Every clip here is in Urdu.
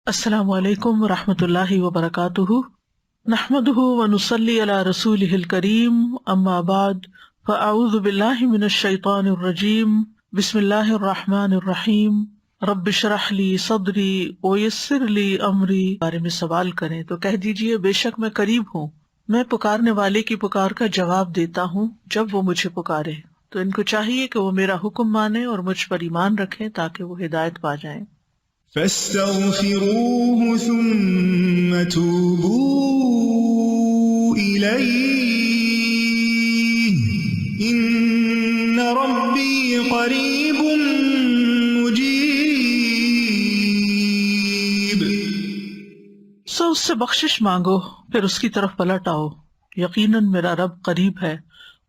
السلام علیکم ورحمۃ اللہ وبرکاتہ، نحمدہ ونصلی علی رسولہ الکریم، اما بعد فاعوذ باللہ من الشیطان الرجیم، بسم اللہ الرحمن الرحیم، رب اشرح لی صدری ویسر لی امری بارے میں سوال کریں تو کہہ دیجئے بے شک میں قریب ہوں، میں پکارنے والے کی پکار کا جواب دیتا ہوں جب وہ مجھے پکارے۔ تو ان کو چاہیے کہ وہ میرا حکم مانیں اور مجھ پر ایمان رکھیں تاکہ وہ ہدایت پا جائیں۔ فاستغفروه ثم توبوا إليه إن ربي قريب مجيب۔ سو اس سے بخشش مانگو پھر اس کی طرف پلٹ آؤ، یقیناً میرا رب قریب ہے،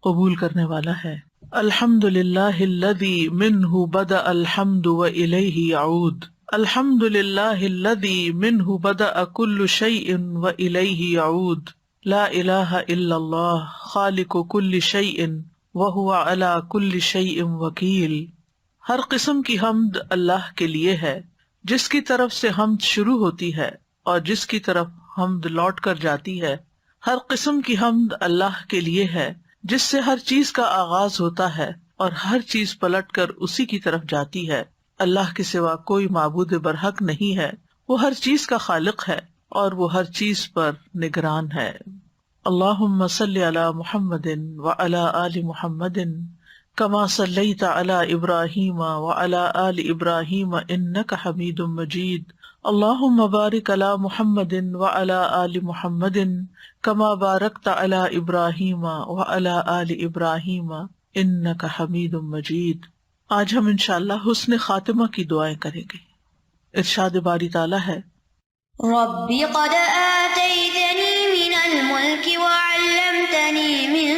قبول کرنے والا ہے۔ الحمد للہ الذی منہ بدأ الحمد وإلیہ یعود، الحمد للہ الذی منہ بدأ کل شیء وإلیہ یعود، لا الہ الا اللہ خالق کل شیء وہو علی کل شیء وکیل۔ ہر قسم کی حمد اللہ کے لیے ہے، جس کی طرف سے حمد شروع ہوتی ہے اور جس کی طرف حمد لوٹ کر جاتی ہے۔ ہر قسم کی حمد اللہ کے لیے ہے جس سے ہر چیز کا آغاز ہوتا ہے اور ہر چیز پلٹ کر اسی کی طرف جاتی ہے۔ اللہ کے سوا کوئی معبود برحق نہیں ہے، وہ ہر چیز کا خالق ہے اور وہ ہر چیز پر نگران ہے۔ اللہم صلی علی محمد وعلی آل محمد کما صلیت علی ابراہیم وعلی آل ابراہیم انک حمید مجید۔ اللہم بارک علی محمد وعلی آل محمد کما بارکت علی ابراہیم وعلی آل ابراہیم انک حمید مجید۔ آج ہم انشاءاللہ حسن خاتمہ کی دعائیں کریں گے۔ ارشاد باری تعالیٰ ہے، رب قد آتيتني من الملك وعلمتني من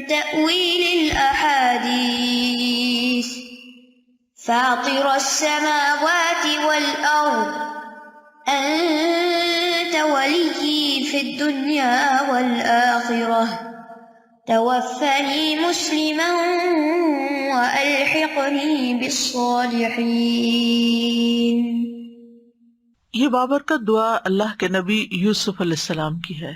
تأويل الأحاديث فاطر السماوات والأرض أنت ولي في الدنيا والآخرة توفني مسلما وألحقني بالصالحين۔ یہ بابرکت دعا اللہ کے نبی یوسف علیہ السلام کی ہے۔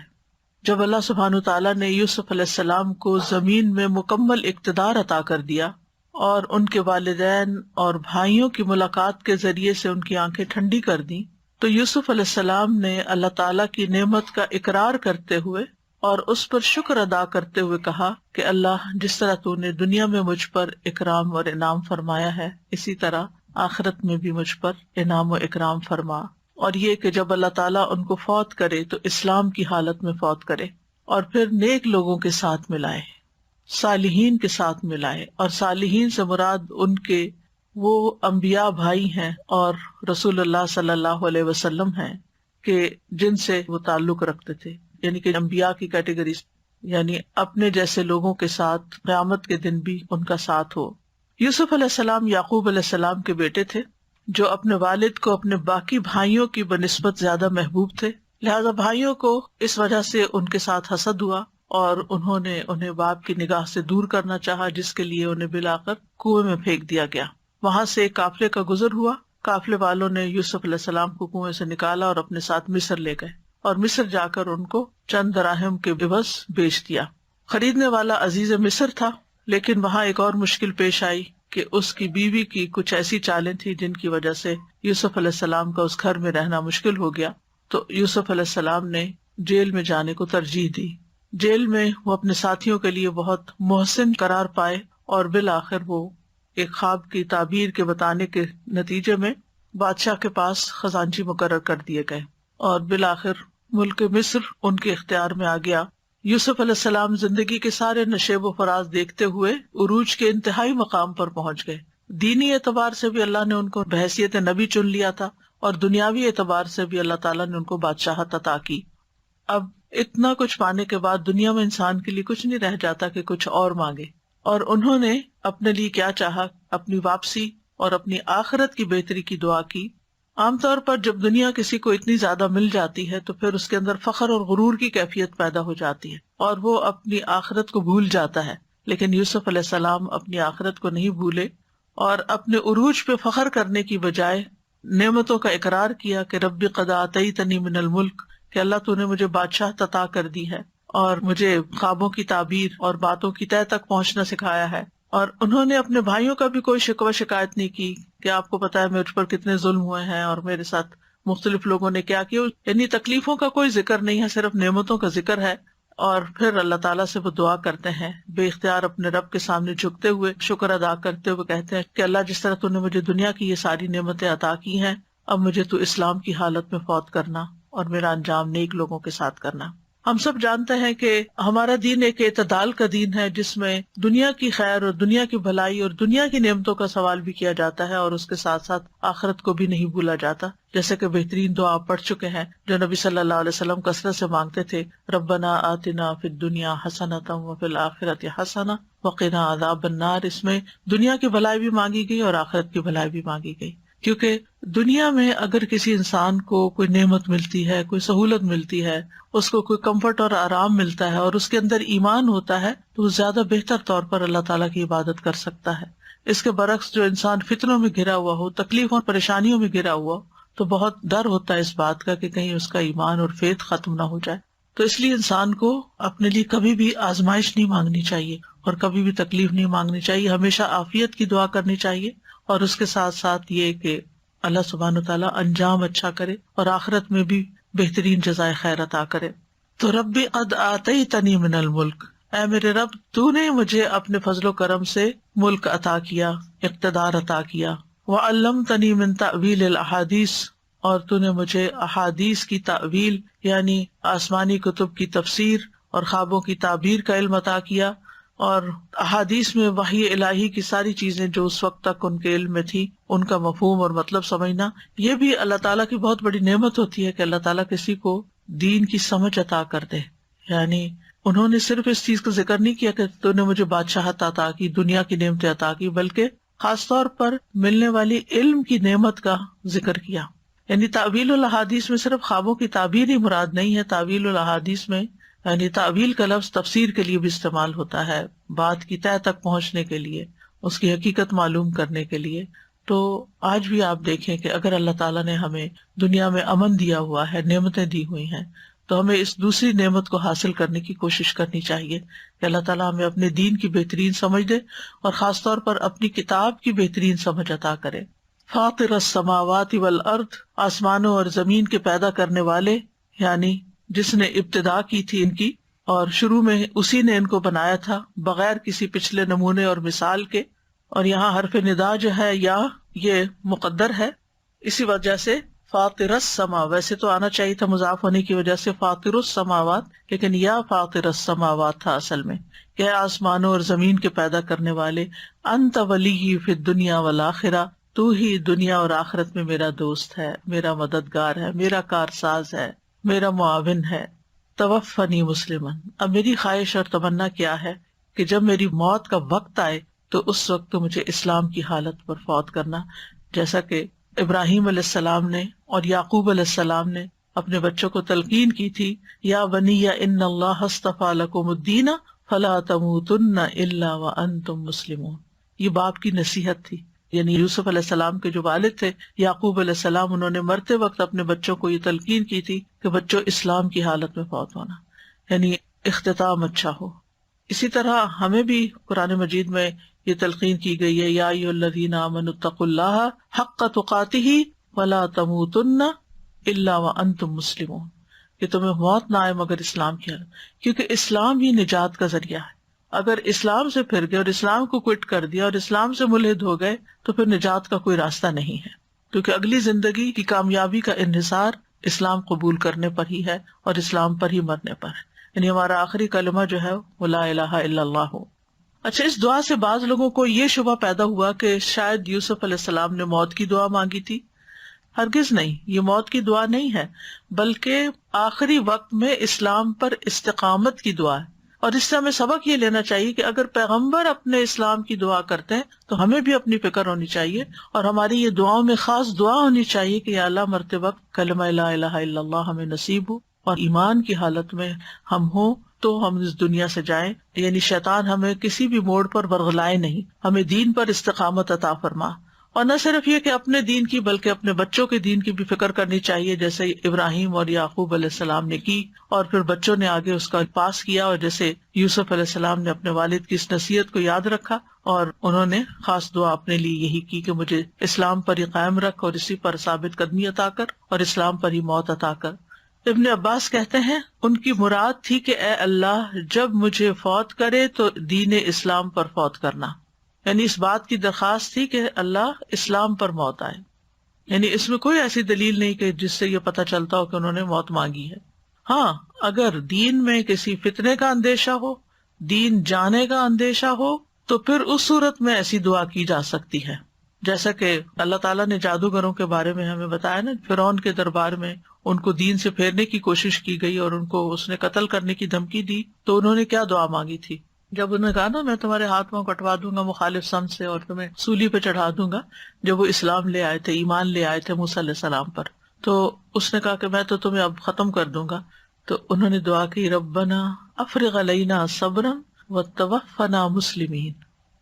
جب اللہ سبحانہ تعالیٰ نے یوسف علیہ السلام کو زمین میں مکمل اقتدار عطا کر دیا اور ان کے والدین اور بھائیوں کی ملاقات کے ذریعے سے ان کی آنکھیں ٹھنڈی کر دیں، تو یوسف علیہ السلام نے اللہ تعالیٰ کی نعمت کا اقرار کرتے ہوئے اور اس پر شکر ادا کرتے ہوئے کہا کہ اللہ، جس طرح تو نے دنیا میں مجھ پر اکرام اور انعام فرمایا ہے، اسی طرح آخرت میں بھی مجھ پر انعام و اکرام فرما۔ اور یہ کہ جب اللہ تعالیٰ ان کو فوت کرے تو اسلام کی حالت میں فوت کرے اور پھر نیک لوگوں کے ساتھ ملائے، صالحین کے ساتھ ملائے۔ اور صالحین سے مراد ان کے وہ انبیاء بھائی ہیں اور رسول اللہ صلی اللہ علیہ وسلم ہیں کہ جن سے وہ تعلق رکھتے تھے، یعنی کہ انبیاء کی کیٹیگریز، یعنی اپنے جیسے لوگوں کے ساتھ قیامت کے دن بھی ان کا ساتھ ہو۔ یوسف علیہ السلام یعقوب علیہ السلام کے بیٹے تھے جو اپنے والد کو اپنے باقی بھائیوں کی بنسبت زیادہ محبوب تھے، لہذا بھائیوں کو اس وجہ سے ان کے ساتھ حسد ہوا اور انہوں نے انہیں باپ کی نگاہ سے دور کرنا چاہا، جس کے لیے انہیں بلا کر کنویں میں پھینک دیا گیا۔ وہاں سے ایک قافلے کا گزر ہوا، قافلے والوں نے یوسف علیہ السلام کو کنویں سے نکالا اور اپنے ساتھ مصر لے گئے اور مصر جا کر ان کو چند دراہم کے عوض بیچ دیا۔ خریدنے والا عزیز مصر تھا، لیکن وہاں ایک اور مشکل پیش آئی کہ اس کی بیوی کی کچھ ایسی چالیں تھیں جن کی وجہ سے یوسف علیہ السلام کا اس گھر میں رہنا مشکل ہو گیا۔ تو یوسف علیہ السلام نے جیل میں جانے کو ترجیح دی۔ جیل میں وہ اپنے ساتھیوں کے لیے بہت محسن قرار پائے اور بالآخر وہ ایک خواب کی تعبیر کے بتانے کے نتیجے میں بادشاہ کے پاس خزانچی مقرر کر دیے گئے اور بالآخر ملک مصر ان کے اختیار میں آ گیا۔ یوسف علیہ السلام زندگی کے سارے نشیب و فراز دیکھتے ہوئے عروج کے انتہائی مقام پر پہنچ گئے۔ دینی اعتبار سے بھی اللہ نے ان کو بحیثیت نبی چن لیا تھا اور دنیاوی اعتبار سے بھی اللہ تعالیٰ نے ان کو بادشاہت عطا کی۔ اب اتنا کچھ پانے کے بعد دنیا میں انسان کے لیے کچھ نہیں رہ جاتا کہ کچھ اور مانگے، اور انہوں نے اپنے لیے کیا چاہا؟ اپنی واپسی اور اپنی آخرت کی بہتری کی دعا کی۔ عام طور پر جب دنیا کسی کو اتنی زیادہ مل جاتی ہے تو پھر اس کے اندر فخر اور غرور کی کیفیت پیدا ہو جاتی ہے اور وہ اپنی آخرت کو بھول جاتا ہے، لیکن یوسف علیہ السلام اپنی آخرت کو نہیں بھولے اور اپنے عروج پہ فخر کرنے کی بجائے نعمتوں کا اقرار کیا کہ رب قد آتیتنی من الملک، کہ اللہ تو نے مجھے بادشاہ عطا کر دی ہے اور مجھے خوابوں کی تعبیر اور باتوں کی تہہ تک پہنچنا سکھایا ہے. اور انہوں نے اپنے بھائیوں کا بھی کوئی شکوہ شکایت نہیں کی کہ آپ کو پتا ہے مجھ پر کتنے ظلم ہوئے ہیں اور میرے ساتھ مختلف لوگوں نے کیا کیا. یعنی تکلیفوں کا کوئی ذکر نہیں ہے، صرف نعمتوں کا ذکر ہے. اور پھر اللہ تعالیٰ سے وہ دعا کرتے ہیں بے اختیار اپنے رب کے سامنے جھکتے ہوئے، شکر ادا کرتے ہوئے کہتے ہیں کہ اللہ جس طرح تو نے مجھے دنیا کی یہ ساری نعمتیں عطا کی ہیں، اب مجھے تو اسلام کی حالت میں فوت کرنا اور میرا انجام نیک لوگوں کے ساتھ کرنا. ہم سب جانتے ہیں کہ ہمارا دین ایک اعتدال کا دین ہے، جس میں دنیا کی خیر اور دنیا کی بھلائی اور دنیا کی نعمتوں کا سوال بھی کیا جاتا ہے، اور اس کے ساتھ ساتھ آخرت کو بھی نہیں بھولا جاتا. جیسے کہ بہترین دعا پڑھ چکے ہیں جو نبی صلی اللہ علیہ وسلم کثرت سے مانگتے تھے، ربنا آتنا فی الدنیا حسنۃ وفی الآخرۃ حسنۃ وقنا عذاب النار. اس میں دنیا کی بھلائی بھی مانگی گئی اور آخرت کی بھلائی بھی مانگی گئی، کیونکہ دنیا میں اگر کسی انسان کو کوئی نعمت ملتی ہے، کوئی سہولت ملتی ہے، اس کو کوئی کمفرٹ اور آرام ملتا ہے اور اس کے اندر ایمان ہوتا ہے، تو وہ زیادہ بہتر طور پر اللہ تعالیٰ کی عبادت کر سکتا ہے. اس کے برعکس جو انسان فتنوں میں گھرا ہوا ہو، تکلیفوں اور پریشانیوں میں گھرا ہوا ہو، تو بہت ڈر ہوتا ہے اس بات کا کہ کہیں اس کا ایمان اور فیتھ ختم نہ ہو جائے. تو اس لیے انسان کو اپنے لیے کبھی بھی آزمائش نہیں مانگنی چاہیے اور کبھی بھی تکلیف نہیں مانگنی چاہیے. ہمیشہ عافیت کی دعا کرنی چاہیے، اور اس کے ساتھ ساتھ یہ کہ اللہ سبحانہ وتعالیٰ انجام اچھا کرے اور آخرت میں بھی بہترین جزائے خیر عطا کرے. تو رب قد آتیتنی من الملک، اے میرے رب تو نے مجھے اپنے فضل و کرم سے ملک عطا کیا، اقتدار عطا کیا. وعلمتنی من تأویل الاحادیث، اور تو نے مجھے احادیث کی تأویل یعنی آسمانی کتب کی تفسیر اور خوابوں کی تعبیر کا علم عطا کیا. اور احادیث میں وحی الہی کی ساری چیزیں جو اس وقت تک ان کے علم میں تھی، ان کا مفہوم اور مطلب سمجھنا، یہ بھی اللہ تعالیٰ کی بہت بڑی نعمت ہوتی ہے کہ اللہ تعالیٰ کسی کو دین کی سمجھ عطا کر دے. یعنی انہوں نے صرف اس چیز کا ذکر نہیں کیا کہ تو نے مجھے بادشاہت عطا کی، دنیا کی نعمتیں عطا کی، بلکہ خاص طور پر ملنے والی علم کی نعمت کا ذکر کیا. یعنی تعویل الاحادیث میں صرف خوابوں کی تعبیر ہی مراد نہیں ہے. تعویل الاحادیث میں یعنی تعویل کا لفظ تفسیر کے لیے بھی استعمال ہوتا ہے، بات کی تہہ تک پہنچنے کے لیے، اس کی حقیقت معلوم کرنے کے لیے. تو آج بھی آپ دیکھیں کہ اگر اللہ تعالیٰ نے ہمیں دنیا میں امن دیا ہوا ہے، نعمتیں دی ہوئی ہیں، تو ہمیں اس دوسری نعمت کو حاصل کرنے کی کوشش کرنی چاہیے کہ اللہ تعالیٰ ہمیں اپنے دین کی بہترین سمجھ دے اور خاص طور پر اپنی کتاب کی بہترین سمجھ عطا کرے. فاطر السماوات والارض، آسمانوں اور زمین کے پیدا کرنے والے، یعنی جس نے ابتدا کی تھی ان کی اور شروع میں اسی نے ان کو بنایا تھا بغیر کسی پچھلے نمونے اور مثال کے. اور یہاں حرف ندا جو ہے یا یہ مقدر ہے، اسی وجہ سے فاطر السما، ویسے تو آنا چاہیے تھا مضاف ہونے کی وجہ سے فاطر السماوات، لیکن یا فاطر السماوات تھا اصل میں، کہ آسمانوں اور زمین کے پیدا کرنے والے. انت ولی فی الدنیا والآخرہ، تو ہی دنیا اور آخرت میں میرا دوست ہے، میرا مددگار ہے، میرا کارساز ہے، میرا معاون ہے. توفنی مسلمن، اب میری خواہش اور تمنا کیا ہے کہ جب میری موت کا وقت آئے تو اس وقت تو مجھے اسلام کی حالت پر فوت کرنا، جیسا کہ ابراہیم علیہ السلام نے اور یعقوب علیہ السلام نے اپنے بچوں کو تلقین کی تھی، یا بنی ان اللہ اصطفیٰ لکم الدین فلا تموتن الا وانتم مسلمون. یہ باپ کی نصیحت تھی. یعنی یوسف علیہ السلام کے جو والد تھے یعقوب علیہ السلام، انہوں نے مرتے وقت اپنے بچوں کو یہ تلقین کی تھی کہ بچوں اسلام کی حالت میں فوت ہونا، یعنی اختتام اچھا ہو. اسی طرح ہمیں بھی قرآن مجید میں یہ تلقین کی گئی ہے، یا ایھا الذین آمنوا اتقوا اللہ حق تقاتہ ولا تموتن الا وانتم مسلمون، کہ تمہیں موت نہ آئے مگر اسلام کی حالت، کیونکہ اسلام ہی نجات کا ذریعہ ہے. اگر اسلام سے پھر گئے اور اسلام کو کوئٹ کر دیا اور اسلام سے ملحد ہو گئے تو پھر نجات کا کوئی راستہ نہیں ہے، کیونکہ اگلی زندگی کی کامیابی کا انحصار اسلام قبول کرنے پر ہی ہے اور اسلام پر ہی مرنے پر ہے. یعنی ہمارا آخری کلمہ جو ہے وہ لا الہ الا اللہ ہو. اچھا، اس دعا سے بعض لوگوں کو یہ شبہ پیدا ہوا کہ شاید یوسف علیہ السلام نے موت کی دعا مانگی تھی. ہرگز نہیں، یہ موت کی دعا نہیں ہے، بلکہ آخری وقت میں اسلام پر استقامت کی دعا ہے. اور اس سے ہمیں سبق یہ لینا چاہیے کہ اگر پیغمبر اپنے اسلام کی دعا کرتے ہیں تو ہمیں بھی اپنی فکر ہونی چاہیے، اور ہماری یہ دعاؤں میں خاص دعا ہونی چاہیے کہ یا اللہ مرتے وقت کلمہ لا الہ الا اللہ ہمیں نصیب ہو اور ایمان کی حالت میں ہم ہوں تو ہم اس دنیا سے جائیں. یعنی شیطان ہمیں کسی بھی موڑ پر ورغلائے نہیں، ہمیں دین پر استقامت عطا فرما اور نہ صرف یہ کہ اپنے دین کی بلکہ اپنے بچوں کے دین کی بھی فکر کرنی چاہیے، جیسے ابراہیم اور یعقوب علیہ السلام نے کی اور پھر بچوں نے آگے اس کا پاس کیا، اور جیسے یوسف علیہ السلام نے اپنے والد کی اس نصیحت کو یاد رکھا اور انہوں نے خاص دعا اپنے لیے یہی کی کہ مجھے اسلام پر ہی قائم رکھ اور اسی پر ثابت قدمی عطا کر اور اسلام پر ہی موت عطا کر۔ ابن عباس کہتے ہیں ان کی مراد تھی کہ اے اللہ جب مجھے فوت کرے تو دین اسلام پر فوت کرنا، یعنی اس بات کی درخواست تھی کہ اللہ اسلام پر موت آئے، یعنی اس میں کوئی ایسی دلیل نہیں کہ جس سے یہ پتہ چلتا ہو کہ انہوں نے موت مانگی ہے۔ ہاں اگر دین میں کسی فتنے کا اندیشہ ہو، دین جانے کا اندیشہ ہو، تو پھر اس صورت میں ایسی دعا کی جا سکتی ہے، جیسا کہ اللہ تعالیٰ نے جادوگروں کے بارے میں ہمیں بتایا نا، فرعون کے دربار میں ان کو دین سے پھیرنے کی کوشش کی گئی اور ان کو اس نے قتل کرنے کی دھمکی دی، تو انہوں نے کیا دعا مانگی تھی؟ جب انہوں نے کہا نا میں تمہارے ہاتھ میں کٹوا دوں گا مخالف سم سے اور تمہیں سولی پہ چڑھا دوں گا، جب وہ اسلام لے آئے تھے، ایمان لے آئے تھے موسیٰ علیہ السلام پر، تو اس نے کہا کہ میں تو تمہیں اب ختم کر دوں گا، تو انہوں نے دعا کی ربنا افرغ علینا صبرا وتوفنا مسلمین،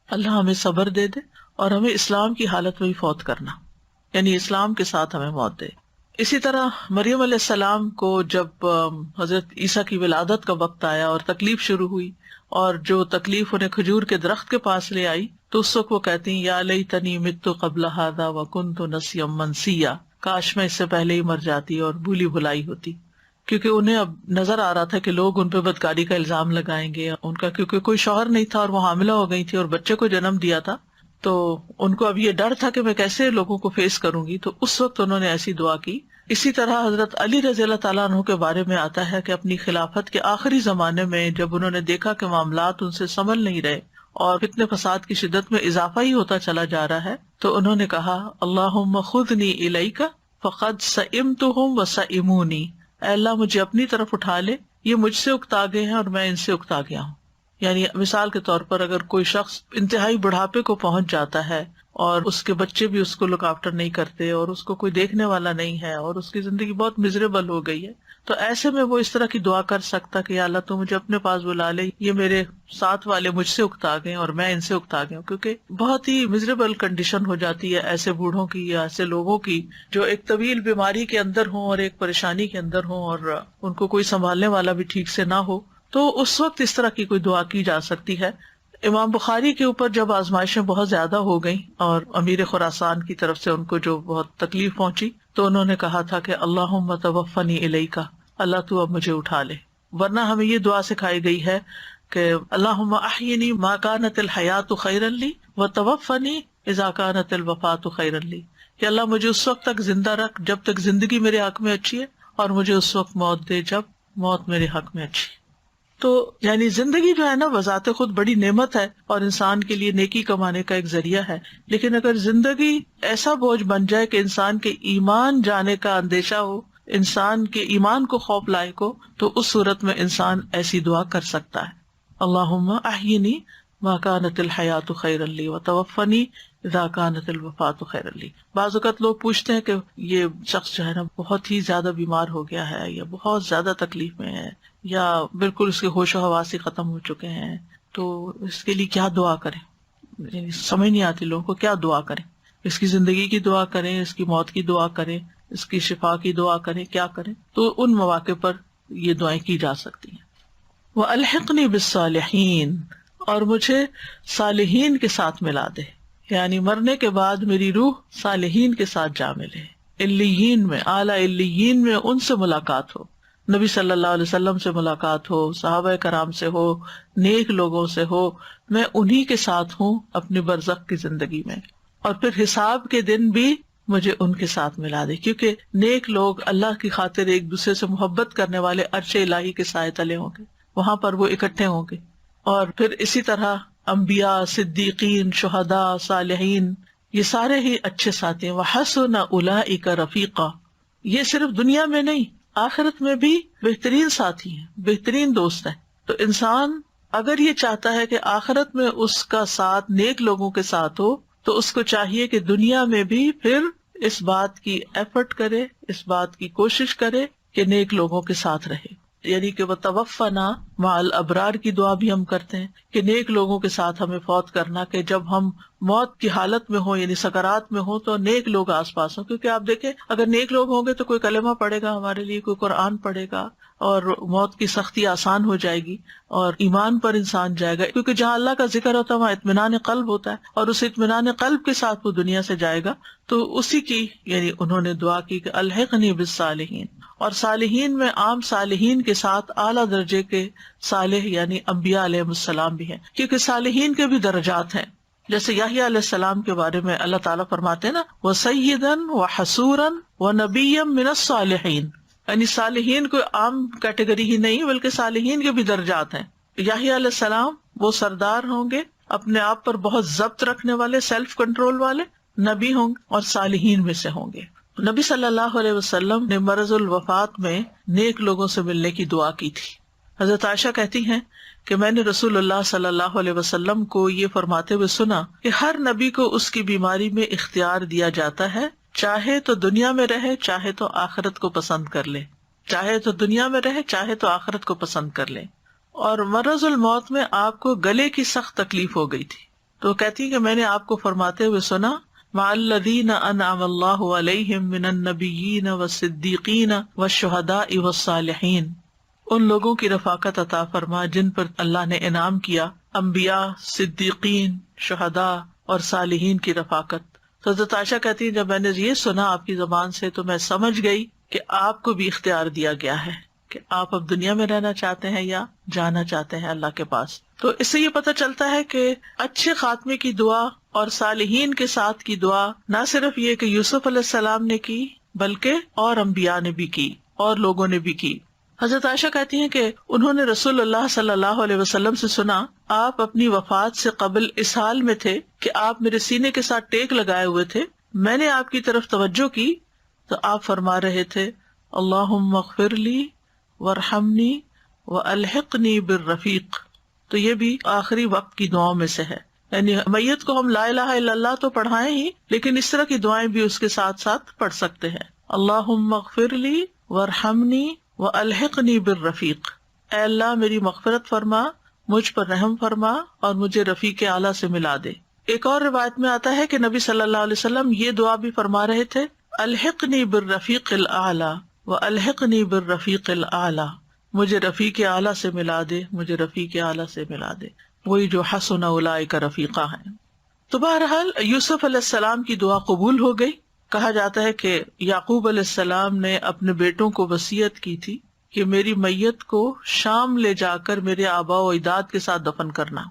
اللہ ہمیں صبر دے دے اور ہمیں اسلام کی حالت میں ہی فوت کرنا، یعنی اسلام کے ساتھ ہمیں موت دے۔ اسی طرح مریم علیہ السلام کو جب حضرت عیسیٰ کی ولادت کا وقت آیا اور تکلیف شروع ہوئی، اور جو تکلیف انہیں کھجور کے درخت کے پاس لے آئی، تو اس وقت وہ کہتی ہیں یا لیتنی مت قبل ھذا وکنت نسیا منسیا، کاش میں اس سے پہلے ہی مر جاتی اور بھولی بھلائی ہوتی، کیونکہ انہیں اب نظر آ رہا تھا کہ لوگ ان پہ بدکاری کا الزام لگائیں گے، ان کا کیونکہ کوئی شوہر نہیں تھا اور وہ حاملہ ہو گئی تھی اور بچے کو جنم دیا تھا، تو ان کو اب یہ ڈر تھا کہ میں کیسے لوگوں کو فیس کروں گی، تو اس وقت انہوں نے ایسی دعا کی۔ اسی طرح حضرت علی رضی اللہ تعالیٰ عنہ کے بارے میں آتا ہے کہ اپنی خلافت کے آخری زمانے میں جب انہوں نے دیکھا کہ معاملات ان سے سنبھل نہیں رہے اور فتنے فساد کی شدت میں اضافہ ہی ہوتا چلا جا رہا ہے، تو انہوں نے کہا اللہم خذنی الیک فقد سئمتہم وسئمونی، اے اللہ مجھے اپنی طرف اٹھا لے، یہ مجھ سے اکتا گئے ہیں اور میں ان سے اکتا گیا ہوں۔ یعنی مثال کے طور پر اگر کوئی شخص انتہائی بڑھاپے کو پہنچ جاتا ہے اور اس کے بچے بھی اس کو لک آفٹر نہیں کرتے اور اس کو کوئی دیکھنے والا نہیں ہے اور اس کی زندگی بہت مزریبل ہو گئی ہے، تو ایسے میں وہ اس طرح کی دعا کر سکتا کہ یا اللہ تو مجھے اپنے پاس بلا لے، یہ میرے ساتھ والے مجھ سے اکتا گئے اور میں ان سے اکتا گیا ہوں، کیونکہ بہت ہی مزریبل کنڈیشن ہو جاتی ہے ایسے بوڑھوں کی یا ایسے لوگوں کی جو ایک طویل بیماری کے اندر ہوں اور ایک پریشانی کے اندر ہوں اور ان کو کوئی سنبھالنے والا بھی ٹھیک سے نہ ہو، تو اس وقت اس طرح کی کوئی دعا کی جا سکتی ہے۔ امام بخاری کے اوپر جب آزمائشیں بہت زیادہ ہو گئیں اور امیر خراسان کی طرف سے ان کو جو بہت تکلیف پہنچی، تو انہوں نے کہا تھا کہ اللہم توفنی الیک، اللہ تو اب مجھے اٹھا لے۔ ورنہ ہمیں یہ دعا سکھائی گئی ہے کہ اللہم احینی ما کانت الحیات خیرا لی وتوفنی اذا کانت الوفات خیرا لی، کہ اللہ مجھے اس وقت تک زندہ رکھ جب تک زندگی میرے حق میں اچھی ہے، اور مجھے اس وقت موت دے جب موت میرے حق میں اچھی ہے۔ تو یعنی زندگی جو ہے نا بذات خود بڑی نعمت ہے اور انسان کے لیے نیکی کمانے کا ایک ذریعہ ہے، لیکن اگر زندگی ایسا بوجھ بن جائے کہ انسان کے ایمان جانے کا اندیشہ ہو، انسان کے ایمان کو خوف لائق ہو، تو اس صورت میں انسان ایسی دعا کر سکتا ہے، اللہم احینی ما کانت الحیات خیرا لی وتوفنی اذا کانت الوفات خیرا لی۔ بعض اوقات لوگ پوچھتے ہیں کہ یہ شخص جو ہے نا بہت ہی زیادہ بیمار ہو گیا ہے یا بہت زیادہ تکلیف میں ہے یا بالکل اس کے ہوش و حواس ہی ختم ہو چکے ہیں، تو اس کے لیے کیا دعا کریں؟ یعنی سمجھ نہیں آتی لوگوں کو کیا دعا کریں، اس کی زندگی کی دعا کریں، اس کی موت کی دعا کریں، اس کی شفا کی دعا کریں، کیا کریں؟ تو ان مواقع پر یہ دعائیں کی جا سکتی ہیں۔ وَأَلْحِقْنِي بِالصَّالِحِينَ، اور مجھے صالحین کے ساتھ ملا دے، یعنی مرنے کے بعد میری روح صالحین کے ساتھ جا ملے، علیین میں، اعلیٰ علیین میں ان سے ملاقات ہو، نبی صلی اللہ علیہ وسلم سے ملاقات ہو، صحابہ کرام سے ہو، نیک لوگوں سے ہو، میں انہی کے ساتھ ہوں اپنی برزخ کی زندگی میں، اور پھر حساب کے دن بھی مجھے ان کے ساتھ ملا دے، کیونکہ نیک لوگ اللہ کی خاطر ایک دوسرے سے محبت کرنے والے عرش الہی کے سائے تلے ہوں گے، وہاں پر وہ اکٹھے ہوں گے۔ اور پھر اسی طرح انبیاء، صدیقین، شہداء، صالحین، یہ سارے ہی اچھے ساتھی ہیں۔ وَحَسُنَ أُولَئِكَ رَفِيقًا، یہ صرف دنیا میں نہیں آخرت میں بھی بہترین ساتھی ہیں، بہترین دوست ہیں۔ تو انسان اگر یہ چاہتا ہے کہ آخرت میں اس کا ساتھ نیک لوگوں کے ساتھ ہو، تو اس کو چاہیے کہ دنیا میں بھی پھر اس بات کی ایفرٹ کرے، اس بات کی کوشش کرے کہ نیک لوگوں کے ساتھ رہے، یعنی کہ وہ توفنا مع الابرار کی دعا بھی ہم کرتے ہیں کہ نیک لوگوں کے ساتھ ہمیں فوت کرنا، کہ جب ہم موت کی حالت میں ہوں یعنی سکرات میں ہوں تو نیک لوگ آس پاس ہوں، کیونکہ آپ دیکھیں اگر نیک لوگ ہوں گے تو کوئی کلمہ پڑھے گا ہمارے لیے، کوئی قرآن پڑھے گا، اور موت کی سختی آسان ہو جائے گی اور ایمان پر انسان جائے گا، کیونکہ جہاں اللہ کا ذکر ہوتا ہے وہاں اطمینان قلب ہوتا ہے، اور اس اطمینان قلب کے ساتھ وہ دنیا سے جائے گا۔ تو اسی کی یعنی انہوں نے دعا کی کہ الحقنی بالصالحین، اور صالحین میں عام صالحین کے ساتھ اعلیٰ درجے کے صالح یعنی انبیاء علیہ السلام بھی ہیں، کیونکہ صالحین کے بھی درجات ہیں۔ جیسے یحییٰ علیہ السلام کے بارے میں اللہ تعالیٰ فرماتے ہیں نا وَسَيِّدًا وَحَصُورًا وَنَبِيًّا مِّنَ الصَّالِحِينَ، یعنی صالحین کوئی عام کیٹیگری ہی نہیں بلکہ صالحین کے بھی درجات ہیں۔ یحییٰ علیہ السلام وہ سردار ہوں گے، اپنے آپ پر بہت ضبط رکھنے والے، سیلف کنٹرول والے نبی ہوں گے اور صالحین میں سے ہوں گے۔ نبی صلی اللہ علیہ وسلم نے مرض الوفات میں نیک لوگوں سے ملنے کی دعا کی تھی۔ حضرت عائشہ کہتی ہیں کہ میں نے رسول اللہ صلی اللہ علیہ وسلم کو یہ فرماتے ہوئے سنا کہ ہر نبی کو اس کی بیماری میں اختیار دیا جاتا ہے، چاہے تو دنیا میں رہے چاہے تو آخرت کو پسند کر لے، چاہے تو دنیا میں رہے چاہے تو آخرت کو پسند کر لے۔ اور مرض الموت میں آپ کو گلے کی سخت تکلیف ہو گئی تھی، تو کہتی کہ میں نے آپ کو فرماتے ہوئے سنا مع الذین انعم اللہ علیہم من النبیین والصدیقین والشہداء والصالحین، ان لوگوں کی رفاقت عطا فرما جن پر اللہ نے انعام کیا، انبیاء، صدیقین، شہداء اور صالحین کی رفاقت۔ تو حضرت عائشہ کہتی ہے جب میں نے یہ سنا آپ کی زبان سے تو میں سمجھ گئی کہ آپ کو بھی اختیار دیا گیا ہے کہ آپ اب دنیا میں رہنا چاہتے ہیں یا جانا چاہتے ہیں اللہ کے پاس۔ تو اس سے یہ پتہ چلتا ہے کہ اچھے خاتمے کی دعا اور صالحین کے ساتھ کی دعا نہ صرف یہ کہ یوسف علیہ السلام نے کی بلکہ اور انبیاء نے بھی کی اور لوگوں نے بھی کی۔ حضرت عائشہ کہتی ہیں کہ انہوں نے رسول اللہ صلی اللہ علیہ وسلم سے سنا آپ اپنی وفات سے قبل اس حال میں تھے کہ آپ میرے سینے کے ساتھ ٹیک لگائے ہوئے تھے، میں نے آپ کی طرف توجہ کی تو آپ فرما رہے تھے اللہم اغفر لی وارحمنی والحقنی بالرفیق۔ تو یہ بھی آخری وقت کی دعاؤں میں سے ہے، یعنی میت کو ہم لا الہ الا اللہ تو پڑھائیں ہی لیکن اس طرح کی دعائیں بھی اس کے ساتھ ساتھ پڑھ سکتے ہیں۔ اللہم اغفر لی وارحمنی والحقنی بالرفیق، اے اللہ میری مغفرت فرما، مجھ پر رحم فرما اور مجھے رفیق اعلیٰ سے ملا دے۔ ایک اور روایت میں آتا ہے کہ نبی صلی اللہ علیہ وسلم یہ دعا بھی فرما رہے تھے الحقنی بالرفیق الاعلیٰ والحقنی بالرفیق الاعلیٰ، مجھے رفیق اعلیٰ سے ملا دے، مجھے رفیق اعلیٰ سے ملا دے، وہی جو حسن اولئک رفیقہ ہیں۔ تو بہرحال یوسف علیہ السلام کی دعا قبول ہو گئی۔ کہا جاتا ہے کہ یعقوب علیہ السلام نے اپنے بیٹوں کو وصیت کی تھی کہ میری میت کو شام لے جا کر میرے آباء و اجداد کے ساتھ دفن کرنا۔